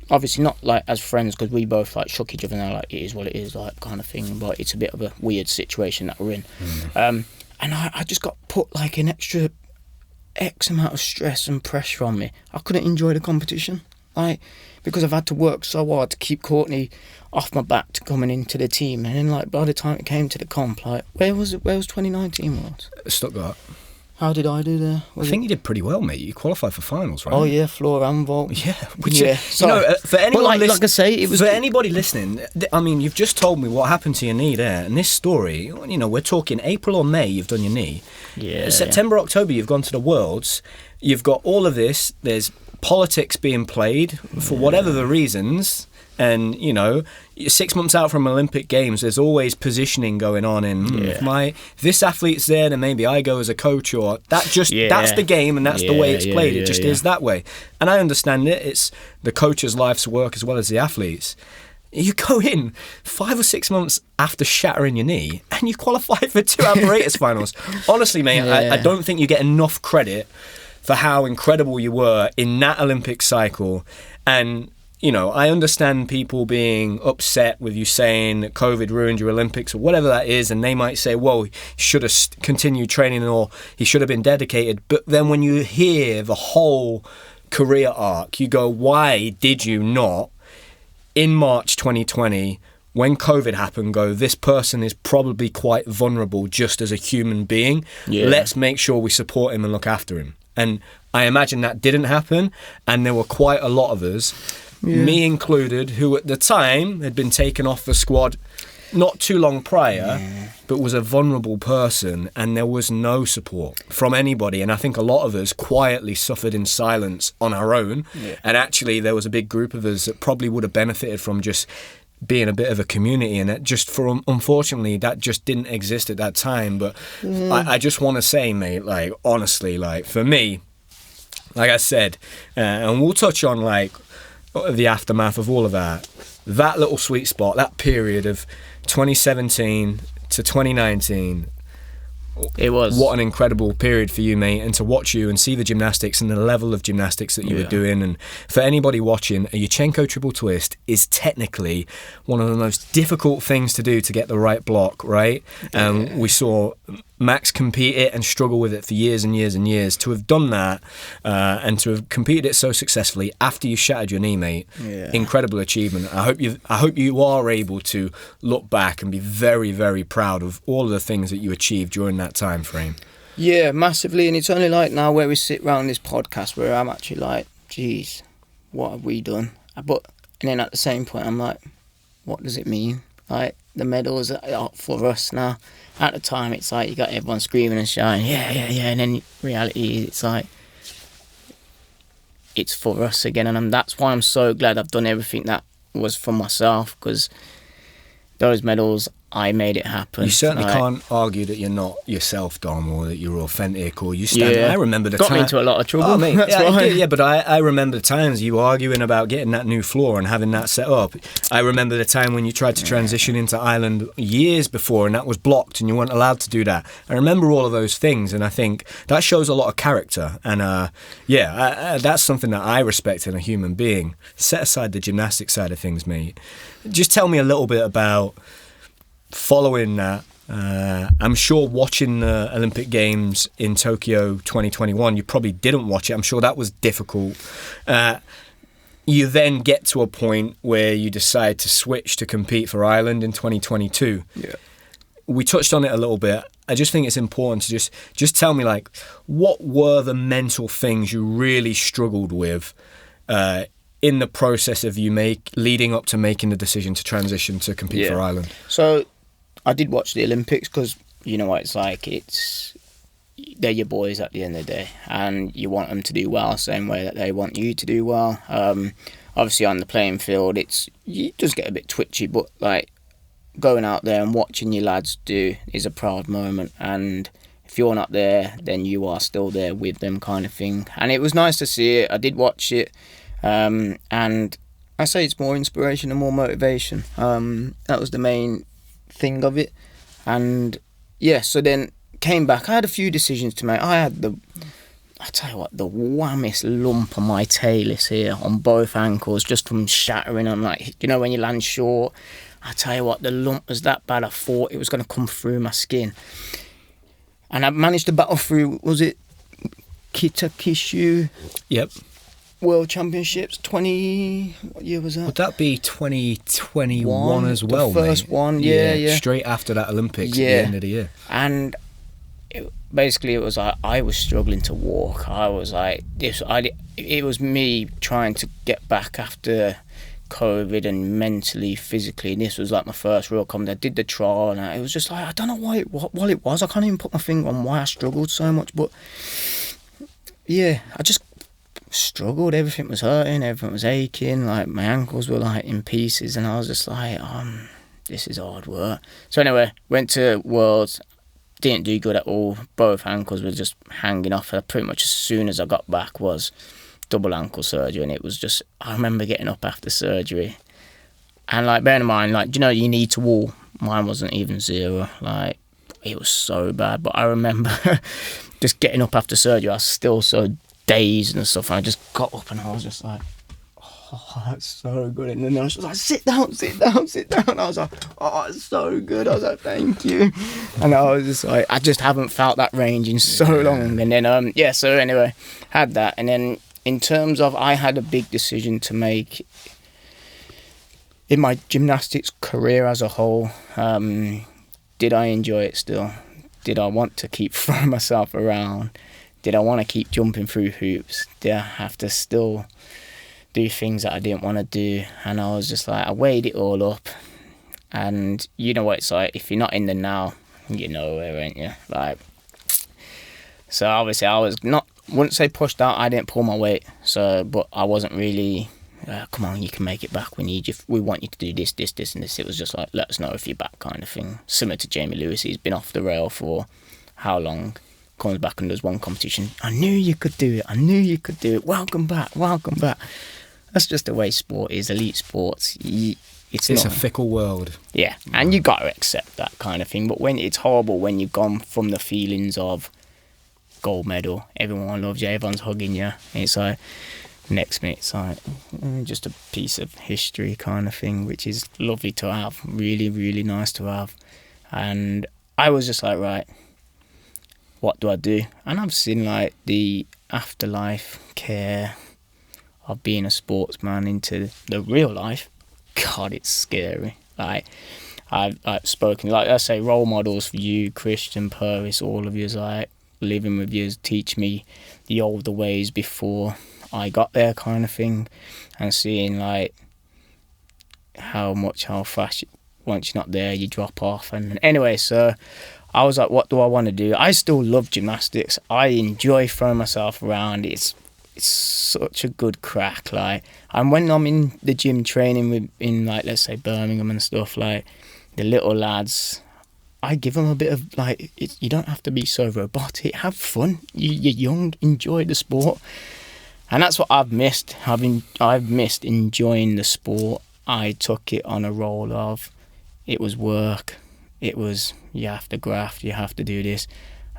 Obviously not as friends, because we both shook each other and it is what it is, kind of thing. But it's a bit of a weird situation that we're in. And I just got put an extra X amount of stress and pressure on me. I couldn't enjoy the competition. Because I've had to work so hard to keep Courtney off my back to coming into the team, and then by the time it came to the comp, where was 2019 Worlds? Stuttgart. How did I do there? I think you did pretty well, mate. You qualified for finals, right? Oh yeah, floor and vault. Yeah, which Yeah, you know, for anyone like I say, it was for anybody listening. I mean, you've just told me what happened to your knee there, and this story. You know, we're talking April or May. You've done your knee. Yeah. September, October. You've gone to the Worlds. You've got all of this. There's politics being played for whatever the reasons. And, you know, 6 months out from Olympic Games, there's always positioning going on in, if this athlete's there, then maybe I go as a coach, or that's the game and that's the way it's played. It just is that way. And I understand it. It's the coach's life's work as well as the athlete's. You go in 5 or 6 months after shattering your knee and you qualify for 2 apparatus finals. Honestly, mate, I don't think you get enough credit for how incredible you were in that Olympic cycle. And you know, I understand people being upset with you saying that COVID ruined your Olympics or whatever that is, and they might say, well, he should have continued training or he should have been dedicated. But then when you hear the whole career arc, you go, why did you not, in March 2020, when COVID happened, go, this person is probably quite vulnerable just as a human being. Yeah. Let's make sure we support him and look after him. And I imagine that didn't happen, and there were quite a lot of us, me included, who at the time had been taken off the squad not too long prior, but was a vulnerable person, and there was no support from anybody. And I think a lot of us quietly suffered in silence on our own. And actually there was a big group of us that probably would have benefited from just being a bit of a community, and it just unfortunately that just didn't exist at that time. But I just want to say, mate, like honestly, like for me, like I said, and we'll touch on like the aftermath of all of that little sweet spot, that period of 2017 to 2019. It was. What an incredible period for you, mate, and to watch you and see the gymnastics and the level of gymnastics that you were doing. And for anybody watching, a Yurchenko triple twist is technically one of the most difficult things to do to get the right block, right? And we saw Max compete it and struggle with it for years and years and years. To have done that and to have competed it so successfully after you shattered your knee, mate, incredible achievement. I hope you are able to look back and be very, very proud of all of the things that you achieved during that time frame. Yeah, massively. And it's only like now where we sit around this podcast where I'm actually like, geez, what have we done? And then at the same point I'm like, what does it mean? Like, the medals are for us now. At the time, it's like you got everyone screaming and shouting, yeah, and then reality, it's like, it's for us again. And that's why I'm so glad I've done everything that was for myself, because those medals, I made it happen. You certainly can't argue that you're not yourself, Dom, or that you're authentic, or you stand. I remember the time. Got me into a lot of trouble. Oh, mate, but I remember the times you arguing about getting that new floor and having that set up. I remember the time when you tried to transition into Ireland years before, and that was blocked, and you weren't allowed to do that. I remember all of those things, and I think that shows a lot of character. And that's something that I respect in a human being. Set aside the gymnastics side of things, mate. Just tell me a little bit about following that. I'm sure watching the Olympic Games in Tokyo 2021, you probably didn't watch it. I'm sure that was difficult. You then get to a point where you decide to switch to compete for Ireland in 2022. Yeah. We touched on it a little bit. I just think it's important to just tell me, like, what were the mental things you really struggled with in the process of you leading up to making the decision to transition to compete for Ireland? So I did watch the Olympics because you know what it's like. They're your boys at the end of the day, and you want them to do well, same way that they want you to do well. Obviously, on the playing field, you just get a bit twitchy, but like going out there and watching your lads do is a proud moment. And if you're not there, then you are still there with them, kind of thing. And it was nice to see it. I did watch it. And I say it's more inspiration and more motivation. That was the main thing of it. And so then came back. I had a few decisions to make. I had the whammiest lump on my talus here on both ankles just from shattering. I'm like, you know when you land short, I tell you what, the lump was that bad I thought it was going to come through my skin. And I managed to battle through, was it Kitakyushu? Yep. World Championships, what year was that? Would that be 2021 as well, the first mate? one, yeah. Straight after that Olympics at the end of the year. And basically it was like I was struggling to walk. I was like it was me trying to get back after COVID and mentally, physically, and this was like my first real comedy. I did the trial and it was just like I don't know what it was. I can't even put my finger on why I struggled so much, but yeah, I just struggled. Everything was hurting, everything was aching, like my ankles were like in pieces, and I was just like this is hard work. So anyway, went to Worlds, didn't do good at all. Both ankles were just hanging off. Pretty much as soon as I got back was double ankle surgery, and it was just, I remember getting up after surgery and like, bearing in mind, like, you know, you need to walk. Mine wasn't even 0, like it was so bad. But I remember just getting up after surgery, I was still so dazed and stuff, and I just got up and I was just like, oh, that's so good. And then I was just like, sit down. I was like, oh, it's so good. I was like, thank you. And I was just like, I just haven't felt that range in so long. And then so anyway, had that. And then in terms of, I had a big decision to make in my gymnastics career as a whole. Did I enjoy it still? Did I want to keep throwing myself around? Did I want to keep jumping through hoops? Did I have to still do things that I didn't want to do? And I was just like, I weighed it all up. And you know what it's like, if you're not in the now, you know where, ain't you? Like, so obviously I was not, wouldn't say pushed out, I didn't pull my weight, so, but I wasn't really, come on, you can make it back, we need you, we want you to do this and this. It was just like, let us know if you're back kind of thing. Similar to Jamie Lewis, he's been off the rail for how long? Comes back and does one competition. I knew you could do it. Welcome back. That's just the way sport is, elite sports. It's a fickle world. Yeah, and you got to accept that kind of thing. But when it's horrible, when you've gone from the feelings of gold medal, everyone loves you, everyone's hugging you, and it's like, next minute it's like just a piece of history kind of thing, which is lovely to have, really, really nice to have. And I was just like, right, what do I do? And I've seen like the afterlife care of being a sportsman into the real life. God, it's scary. Like, I've spoken, like I say, role models for you, Kristian, Purvis, all of you, is like living with you, teach me the older ways before I got there kind of thing, and seeing like how fast once you're not there you drop off. And anyway, so I was like, what do I want to do? I still love gymnastics. I enjoy throwing myself around. It's such a good crack. Like, and when I'm in the gym training in like, let's say Birmingham and stuff, like the little lads, I give them a bit of like, you don't have to be so robotic. Have fun. You're young. Enjoy the sport. And that's what I've missed. I've missed enjoying the sport. I took it on a role of, it was work. It was, you have to graft, you have to do this.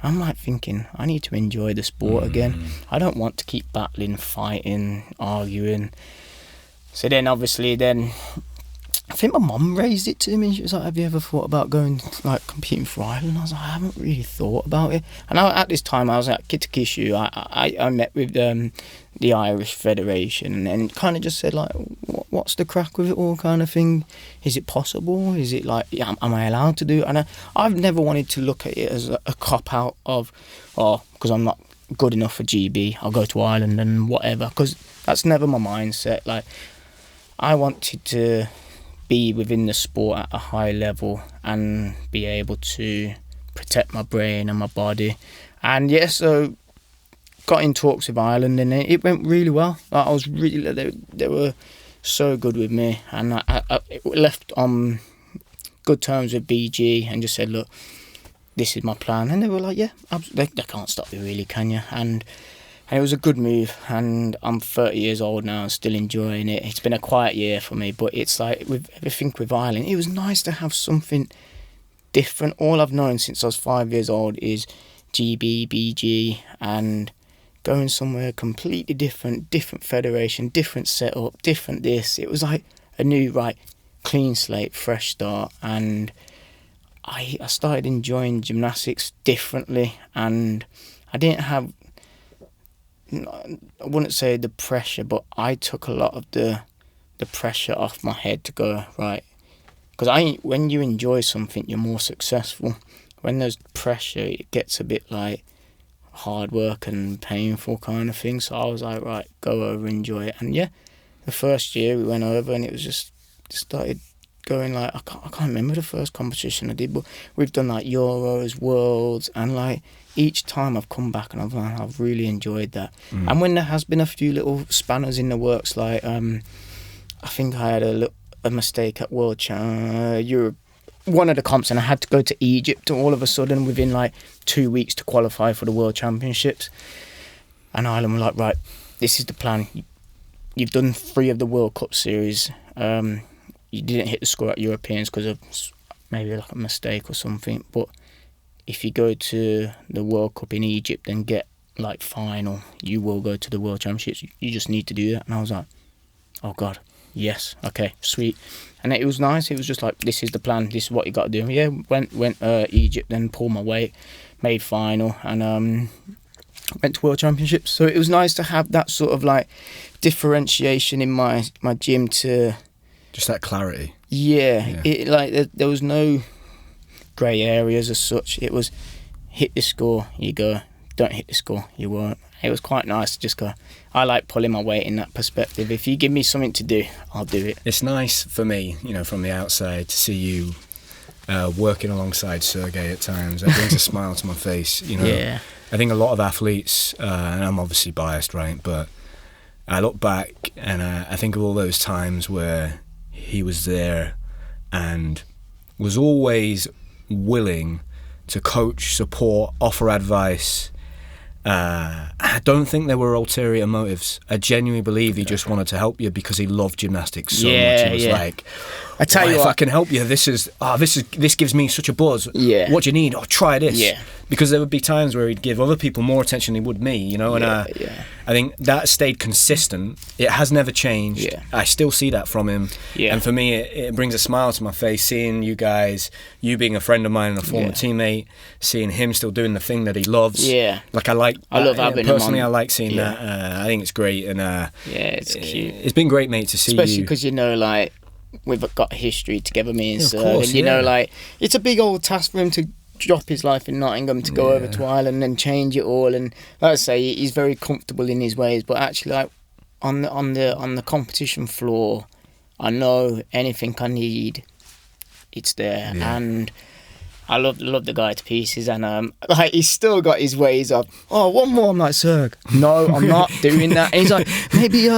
I'm like thinking, I need to enjoy the sport again. I don't want to keep battling, fighting, arguing. So then obviously I think my mum raised it to me. She was like, have you ever thought about going, like, competing for Ireland? I was like, I haven't really thought about it. And at this time, I was at Kittikishu. I met with the Irish Federation and kind of just said, like, what's the crack with it all kind of thing? Is it possible? Is it like, am I allowed to do it? And I've never wanted to look at it as a cop-out of, because I'm not good enough for GB, I'll go to Ireland and whatever, because that's never my mindset. Like, I wanted to be within the sport at a high level and be able to protect my brain and my body. And yeah, so got in talks with Ireland and it went really well. Like, I was really, they were so good with me, and I left on good terms with BG and just said, look, this is my plan. And they were like, yeah, they can't stop you really, can you? And it was a good move, and I'm 30 years old now and still enjoying it. It's been a quiet year for me, but it's like with everything with Ireland, it was nice to have something different. All I've known since I was 5 years old is GB, BG, and going somewhere completely different federation, different setup, different this. It was like a new, clean slate, fresh start, and I started enjoying gymnastics differently, and I didn't have, I wouldn't say the pressure, but I took a lot of the pressure off my head to go, right, because when you enjoy something, you're more successful. when there's pressure, it gets a bit like hard work and painful kind of thing. So I was like, right, go over, enjoy it. And yeah, the first year we went over and it was just started going like, I can't remember the first competition I did, but we've done like Euros, Worlds, and like each time I've come back and I've really enjoyed that. And when there has been a few little spanners in the works, like I think I had a mistake at Europe, one of the comps, and I had to go to Egypt all of a sudden within like 2 weeks to qualify for the World Championships. And Ireland were like, right, this is the plan. You've done 3 of the World Cup series. You didn't hit the score at Europeans because of maybe like a mistake or something. But if you go to the World Cup in Egypt and get like final, you will go to the World Championships. You just need to do that. And I was like, oh God, yes, okay, sweet. And it was nice. It was just like, this is the plan. This is what you got to do. Yeah, went Egypt, then pulled my weight, made final, and went to World Championships. So it was nice to have that sort of like differentiation in my gym to just that clarity. Yeah. It like there was no grey areas as such. It was hit the score, you go. Don't hit the score, you won't. It was quite nice to just go. I like pulling my weight in that perspective. If you give me something to do, I'll do it. It's nice for me, from the outside, to see you working alongside Sergey at times. It brings a smile to my face. Yeah. I think a lot of athletes, and I'm obviously biased, right? But I look back and I think of all those times where he was there and was always willing to coach, support, offer advice. I don't think there were ulterior motives. I genuinely believe he just wanted to help you because he loved gymnastics so much. He was like, I tell you if what, I can help you, this gives me such a buzz. Yeah. What do you need? Oh, try this. Yeah. Because there would be times where he'd give other people more attention than he would me, and I think that stayed consistent. It has never changed. Yeah. I still see that from him. Yeah. And for me, it brings a smile to my face seeing you guys, you being a friend of mine and a former teammate, seeing him still doing the thing that he loves. Yeah. Like I love having personally, him on. I like seeing that. I think it's great. And it's cute. It's been great, mate, to see especially you. because like we've got a history together, me and Sir, course, and like it's a big old task for him to drop his life in Nottingham to go over to Ireland and change it all. And like I say, he's very comfortable in his ways, but actually, like on the competition floor, I know anything I need, it's there. And I love the guy to pieces, and like he's still got his ways of, one more. I'm like, Serg, no, I'm not doing that. And he's like, maybe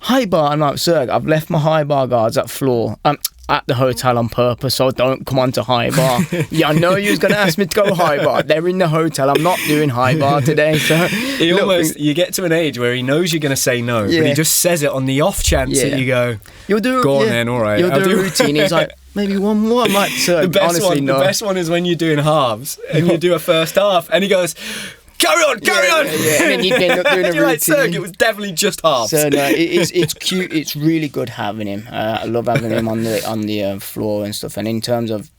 high bar. I'm like, Serg, I've left my high bar guards at floor. At the hotel on purpose, so don't come on to high bar. I know you was going to ask me to go high bar. They're in the hotel. I'm not doing high bar today. So you get to an age where he knows you're going to say no, but he just says it on the off chance that you go, you'll do. Go on then, all right. You'll do a routine. He's like, maybe one more. I'm like, Sir, honestly, no. The best one is when you're doing halves and you do a first half, and he goes, carry on. Yeah. And then you end up doing a routine. Like, Sir, it was definitely just halves. So no, it's cute. It's really good having him. I love having him on the floor and stuff. And in terms of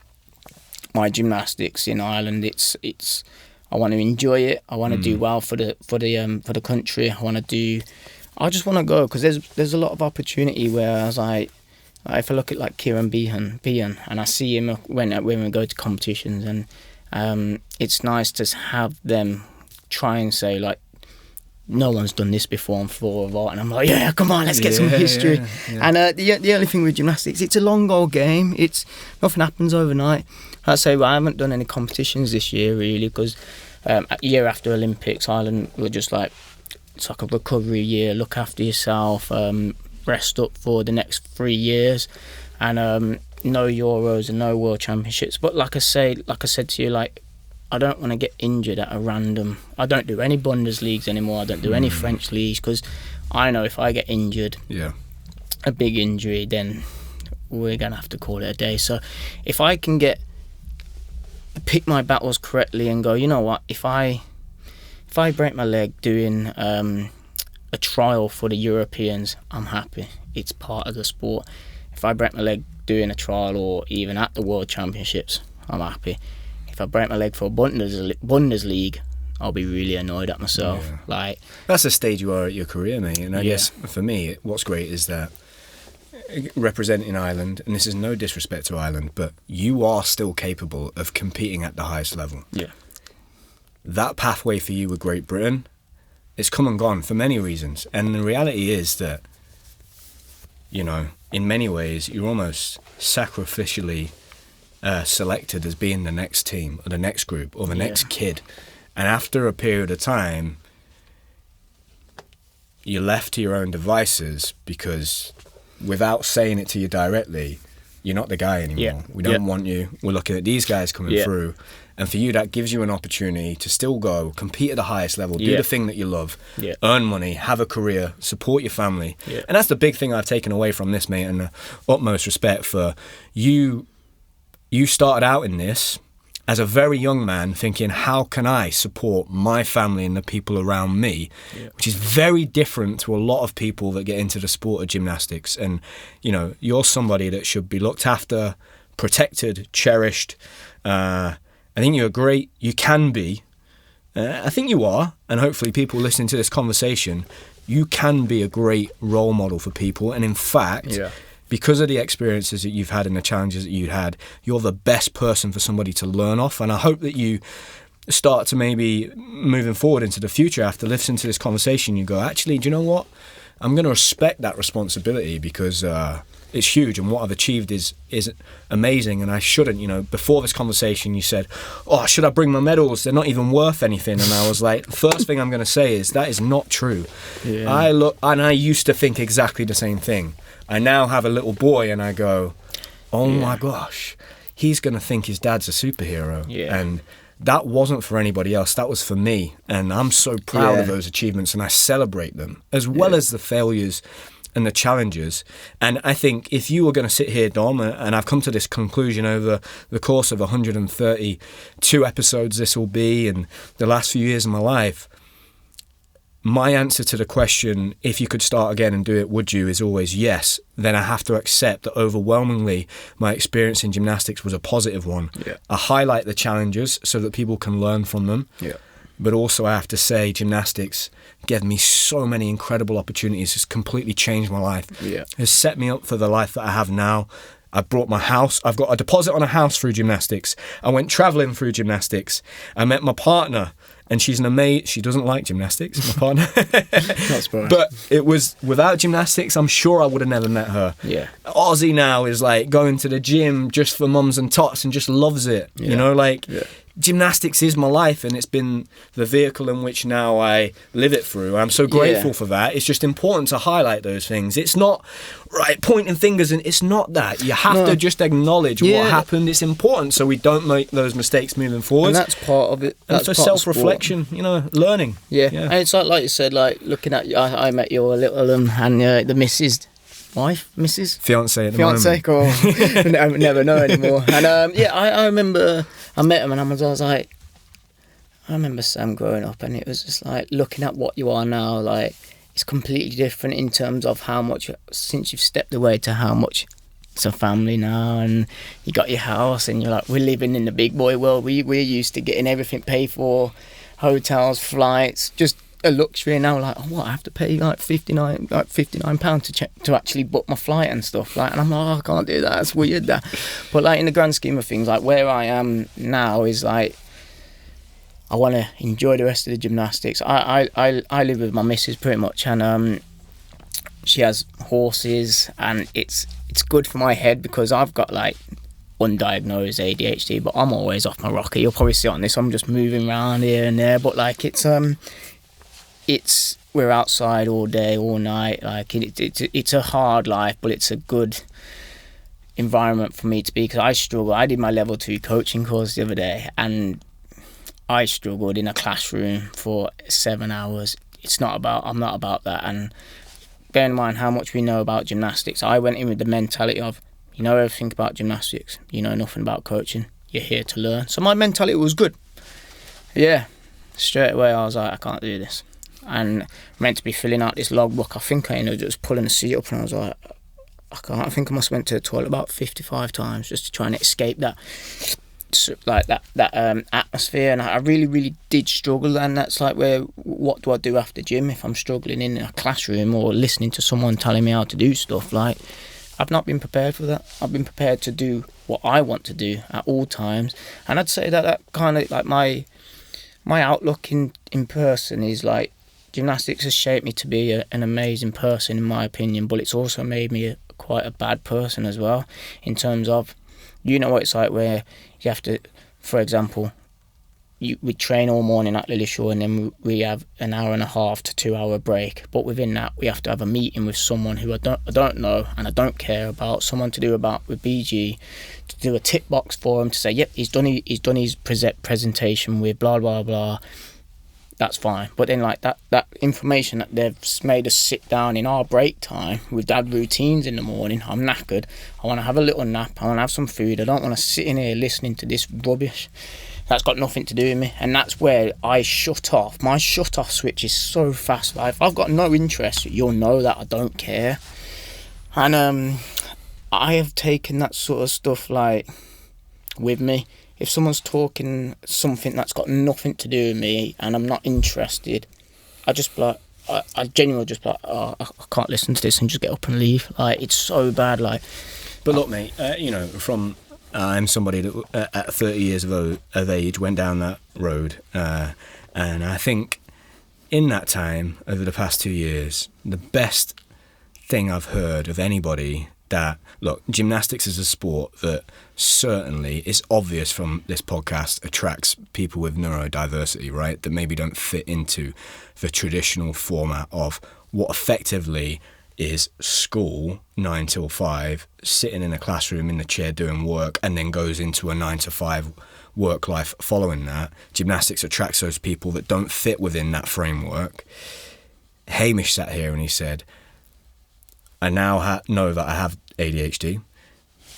my gymnastics in Ireland, it's I want to enjoy it. I want to do well for the country. I just want to go because there's a lot of opportunity where I was like, if I look at like Kieran Behan and I see him when we go to competitions, and it's nice to have them try and say like, no one's done this before on floor of art, and I'm like, yeah, come on, let's get some history. Yeah. And the only thing with gymnastics, it's a long old game. It's nothing happens overnight. I say, I haven't done any competitions this year really because year after Olympics, Ireland were just like, it's like a recovery year. Look after yourself, rest up for the next 3 years, and no Euros and no World Championships. But like I said to you, like, I don't want to get injured at a random. I don't do any Bundesligas anymore. I don't do any French leagues because I know if I get injured, a big injury, then we're gonna have to call it a day. So if I can pick my battles correctly and go, you know what, if I break my leg doing a trial for the Europeans, I'm happy. It's part of the sport. If I break my leg doing a trial or even at the World Championships, I'm happy. If I break my leg for a Bundesliga, I'll be really annoyed at myself. Like, that's the stage you are at your career, mate. And I guess for me, what's great is that representing Ireland, and this is no disrespect to Ireland, but you are still capable of competing at the highest level. Yeah. That pathway for you with Great Britain, it's come and gone for many reasons. And the reality is that, you know, in many ways, you're almost sacrificially selected as being the next team or the next group or the next kid. And after a period of time, you're left to your own devices because without saying it to you directly, you're not the guy anymore. Yeah. We don't want you. We're looking at these guys coming through. And for you, that gives you an opportunity to still go, compete at the highest level, do the thing that you love, earn money, have a career, support your family. Yeah. And that's the big thing I've taken away from this, mate, and the utmost respect for you. You started out in this as a very young man thinking, how can I support my family and the people around me? Yeah. Which is very different to a lot of people that get into the sport of gymnastics. And, you know, you're somebody that should be looked after, protected, cherished. I think you can be. I think you are. And hopefully people listening to this conversation, you can be a great role model for people. And in fact, because of the experiences that you've had and the challenges that you had, you're the best person for somebody to learn off. And I hope that you start to maybe moving forward into the future after listening to this conversation, you go, actually, do you know what? I'm going to respect that responsibility because it's huge, and what I've achieved is amazing, and I shouldn't. You know, before this conversation, you said, "Oh, should I bring my medals? They're not even worth anything." And I was like, first thing I'm going to say is that is not true. Yeah. I used to think exactly the same thing. I now have a little boy, and I go, "Oh my gosh, he's going to think his dad's a superhero." Yeah. And that wasn't for anybody else. That was for me, and I'm so proud of those achievements, and I celebrate them as well as the failures and the challenges. And I think if you were going to sit here, Dom, and I've come to this conclusion over the course of 132 episodes this will be, and the last few years of my life, my answer to the question, if you could start again and do it, would you, is always yes. Then I have to accept that overwhelmingly my experience in gymnastics was a positive one. Yeah. I highlight the challenges so that people can learn from them. Yeah. But also I have to say gymnastics gave me so many incredible opportunities. It's completely changed my life. Yeah. It's set me up for the life that I have now. I brought my house. I've got a deposit on a house through gymnastics. I went travelling through gymnastics. I met my partner, and she's an amazing... She doesn't like gymnastics, my partner. Not surprised. But it was... Without gymnastics, I'm sure I would have never met her. Yeah. Ozzy now is like going to the gym just for mums and tots and just loves it. Yeah. You know, like... Yeah. Gymnastics is my life, and it's been the vehicle in which now I live it through. I'm so grateful for that. It's just important to highlight those things. It's not pointing fingers, and it's not that. You have to just acknowledge what happened. It's important so we don't make those mistakes moving forward. And that's part of it. That's for self-reflection, you know, learning. Yeah. And it's like you said, like looking at you, I met your little and the missus. Wife, Mrs. Fiance at the moment. Fiance, I never know anymore. And I remember I met him, and I was like, I remember Sam growing up, and it was just like looking at what you are now. Like it's completely different in terms of how much since you've stepped away to how much it's a family now, and you got your house, and you're like, we're living in the big boy world. We're used to getting everything paid for, hotels, flights, just a luxury. And now like, I have to pay like £59 to actually book my flight and stuff, like, and I'm like, I can't do that, that's weird that. But like in the grand scheme of things, like where I am now is like I want to enjoy the rest of the gymnastics. I live with my missus pretty much, and she has horses, and it's good for my head because I've got like undiagnosed ADHD, but I'm always off my rocker. You'll probably see it on this, I'm just moving around here and there, but like it's we're outside all day, all night. Like it's a hard life, but it's a good environment for me to be, because I struggle. I did my level 2 coaching course the other day, and I struggled in a classroom for 7 hours. I'm not about that. And bear in mind how much we know about gymnastics. I went in with the mentality of, you know everything about gymnastics, you know nothing about coaching, you're here to learn. So my mentality was good. Yeah, straight away I was like, I can't do this. And meant to be filling out this logbook. I think I ended up just pulling the seat up, and I was like, I can't. I think I must have went to the toilet about 55 times just to try and escape that atmosphere. And I really, really did struggle. And that's like, what do I do after gym if I'm struggling in a classroom or listening to someone telling me how to do stuff? Like, I've not been prepared for that. I've been prepared to do what I want to do at all times, and I'd say that kind of like my outlook in person is like gymnastics has shaped me to be an amazing person in my opinion, but it's also made me quite a bad person as well, in terms of, you know what it's like where you have to, for example, we train all morning at Lillishore, and then we have an hour and a half to 2 hour break. But within that, we have to have a meeting with someone who I don't know and I don't care about. Someone to do about with BG, to do a tick box for him to say, yep, he's done his presentation with blah blah blah. That's fine. But then like that information that they've made us sit down in our break time, we've had routines in the morning. I'm knackered. I want to have a little nap. I want to have some food. I don't want to sit in here listening to this rubbish. That's got nothing to do with me, and that's where I shut off. My shut-off switch is so fast. Like, if I've got no interest, you'll know that I don't care. And I have taken that sort of stuff like with me. If someone's talking something that's got nothing to do with me and I'm not interested, I just like, I genuinely just like, oh, I can't listen to this, and just get up and leave. Like, it's so bad. Like, but look, mate, you know, from I'm somebody that at 30 years of age went down that road, and I think in that time, over the past 2 years, the best thing I've heard of anybody that, look, gymnastics is a sport that certainly, it's obvious from this podcast, attracts people with neurodiversity, right, that maybe don't fit into the traditional format of what effectively is school 9 till 5, sitting in a classroom in the chair doing work, and then goes into a 9 to 5 work life following that. Gymnastics attracts those people that don't fit within that framework. Hamish sat here and he said, I now know that I have ADHD.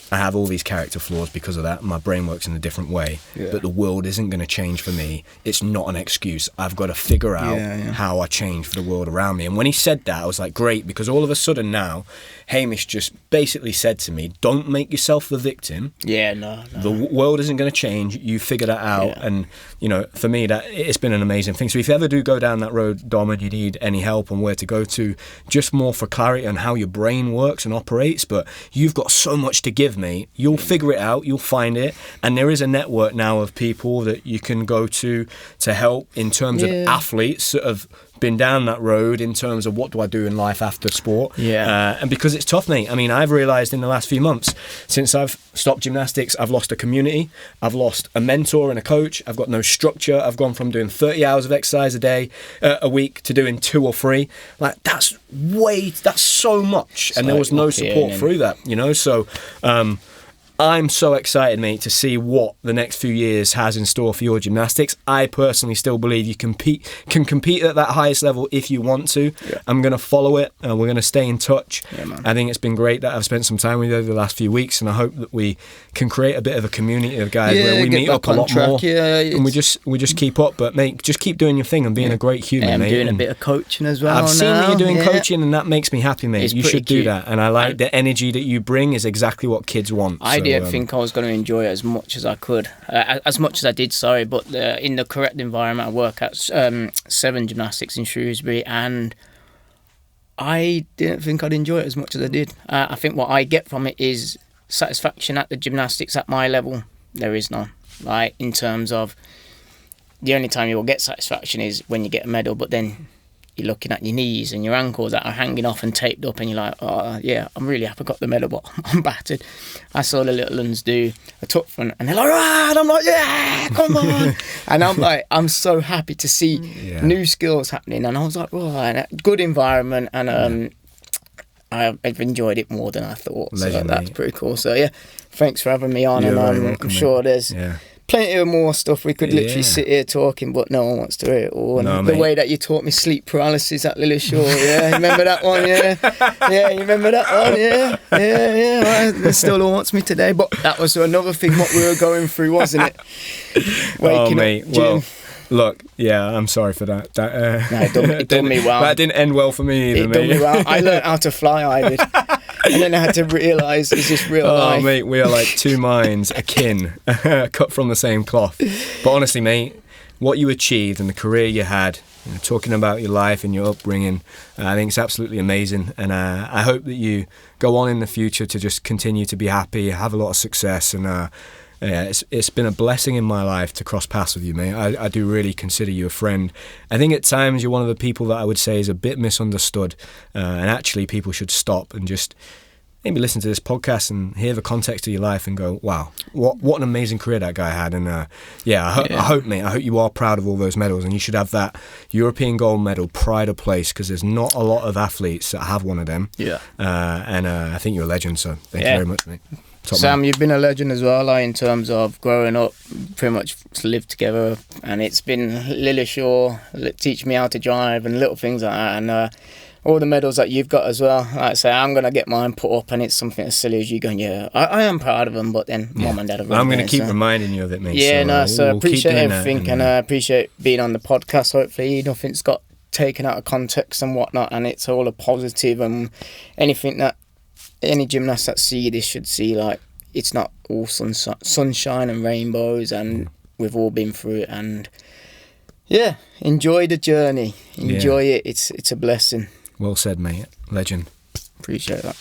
I have all these character flaws because of that. My brain works in a different way, but the world isn't going to change for me. It's not an excuse. I've got to figure out how I change for the world around me. And when he said that, I was like, great, because all of a sudden now, Hamish just basically said to me, don't make yourself the victim. Yeah, no. The world isn't going to change. You figure that out. Yeah. And, you know, for me, that it's been an amazing thing. So if you ever do go down that road, Dom, and you need any help on where to go to, just more for clarity on how your brain works and operates, but you've got so much to give, mate. You'll figure it out. You'll find it. And there is a network now of people that you can go to help in terms of athletes that have been down that road in terms of what do I do in life after sport. And because it's tough, mate. I mean, I've realised in the last few months, since I've stopped gymnastics, I've lost a community, I've lost a mentor and a coach, I've got no structure, I've gone from doing 30 hours of exercise a week to doing 2 or 3. Like, that's so much. And there was no support through that, you know. So I'm so excited, mate, to see what the next few years has in store for your gymnastics. I personally still believe you can compete at that highest level if you want to. Yeah. I'm going to follow it, and we're going to stay in touch. Yeah, man. I think it's been great that I've spent some time with you over the last few weeks, and I hope that we can create a bit of a community of guys where we meet up a lot more. And we just keep up. But, mate, just keep doing your thing and being a great human, mate. I'm doing a bit of coaching as well. I've seen that you're doing coaching, and that makes me happy, mate. You should do that. And I like the energy that you bring is exactly what kids want. I didn't think I was going to enjoy it as much as I could, as much as I did, but in the correct environment. I work at 7 Gymnastics in Shrewsbury, and I didn't think I'd enjoy it as much as I did. I think what I get from it is satisfaction at the gymnastics at my level. There is none. Like, in terms of, the only time you will get satisfaction is when you get a medal, but then you're looking at your knees and your ankles that are hanging off and taped up, and you're like, oh yeah, I'm really happy I got the medal, but I'm battered. I saw the little ones do a tuck front, and they're like, ah, and I'm like, yeah, come on. And I'm like, I'm so happy to see new skills happening. And I was like, oh, and good environment, and I've enjoyed it more than I thought. So that's pretty cool. So yeah, thanks for having me on. You're and I'm sure there's plenty of more stuff. We could literally sit here talking, but no one wants to hear it all. And the way that you taught me sleep paralysis at Lillishore, you remember that one? Yeah, you remember that one? Yeah. It still haunts me today, but that was another thing what we were going through, wasn't it? Waking up, well, look, I'm sorry for that. It done me well. That didn't end well for me either, mate. It done me well. I learned how to fly, I did. And then I had to realise, is this real life? Oh, mate, we are like two minds akin, cut from the same cloth. But honestly, mate, what you achieved and the career you had talking about your life and your upbringing. I think it's absolutely amazing, and I hope that you go on in the future to just continue to be happy, have a lot of success, and it's been a blessing in my life to cross paths with you, mate. I do really consider you a friend. I think at times you're one of the people that I would say is a bit misunderstood, and actually people should stop and just maybe listen to this podcast and hear the context of your life and go, wow, what an amazing career that guy had. And I hope, mate, I hope you are proud of all those medals, and you should have that European gold medal pride of place, because there's not a lot of athletes that have one of them. I think you're a legend, so thank you very much, mate. Top Sam, man. you've been a legend as well, in terms of growing up, pretty much lived together, and it's been Lily Shaw teach me how to drive and little things like that, and all the medals that you've got as well. Like I say, I'm going to get mine put up, and it's something as silly as you going, I am proud of them, but then Mum and Dad have I'm going to keep reminding you of it, mate. So appreciate everything, and I appreciate being on the podcast. Hopefully nothing's got taken out of context and whatnot, and it's all a positive, and anything that any gymnast that see this should see, like, it's not all sunshine and rainbows, and we've all been through it, and enjoy the journey, enjoy it. It's a blessing. Well said, mate. Legend. Appreciate that.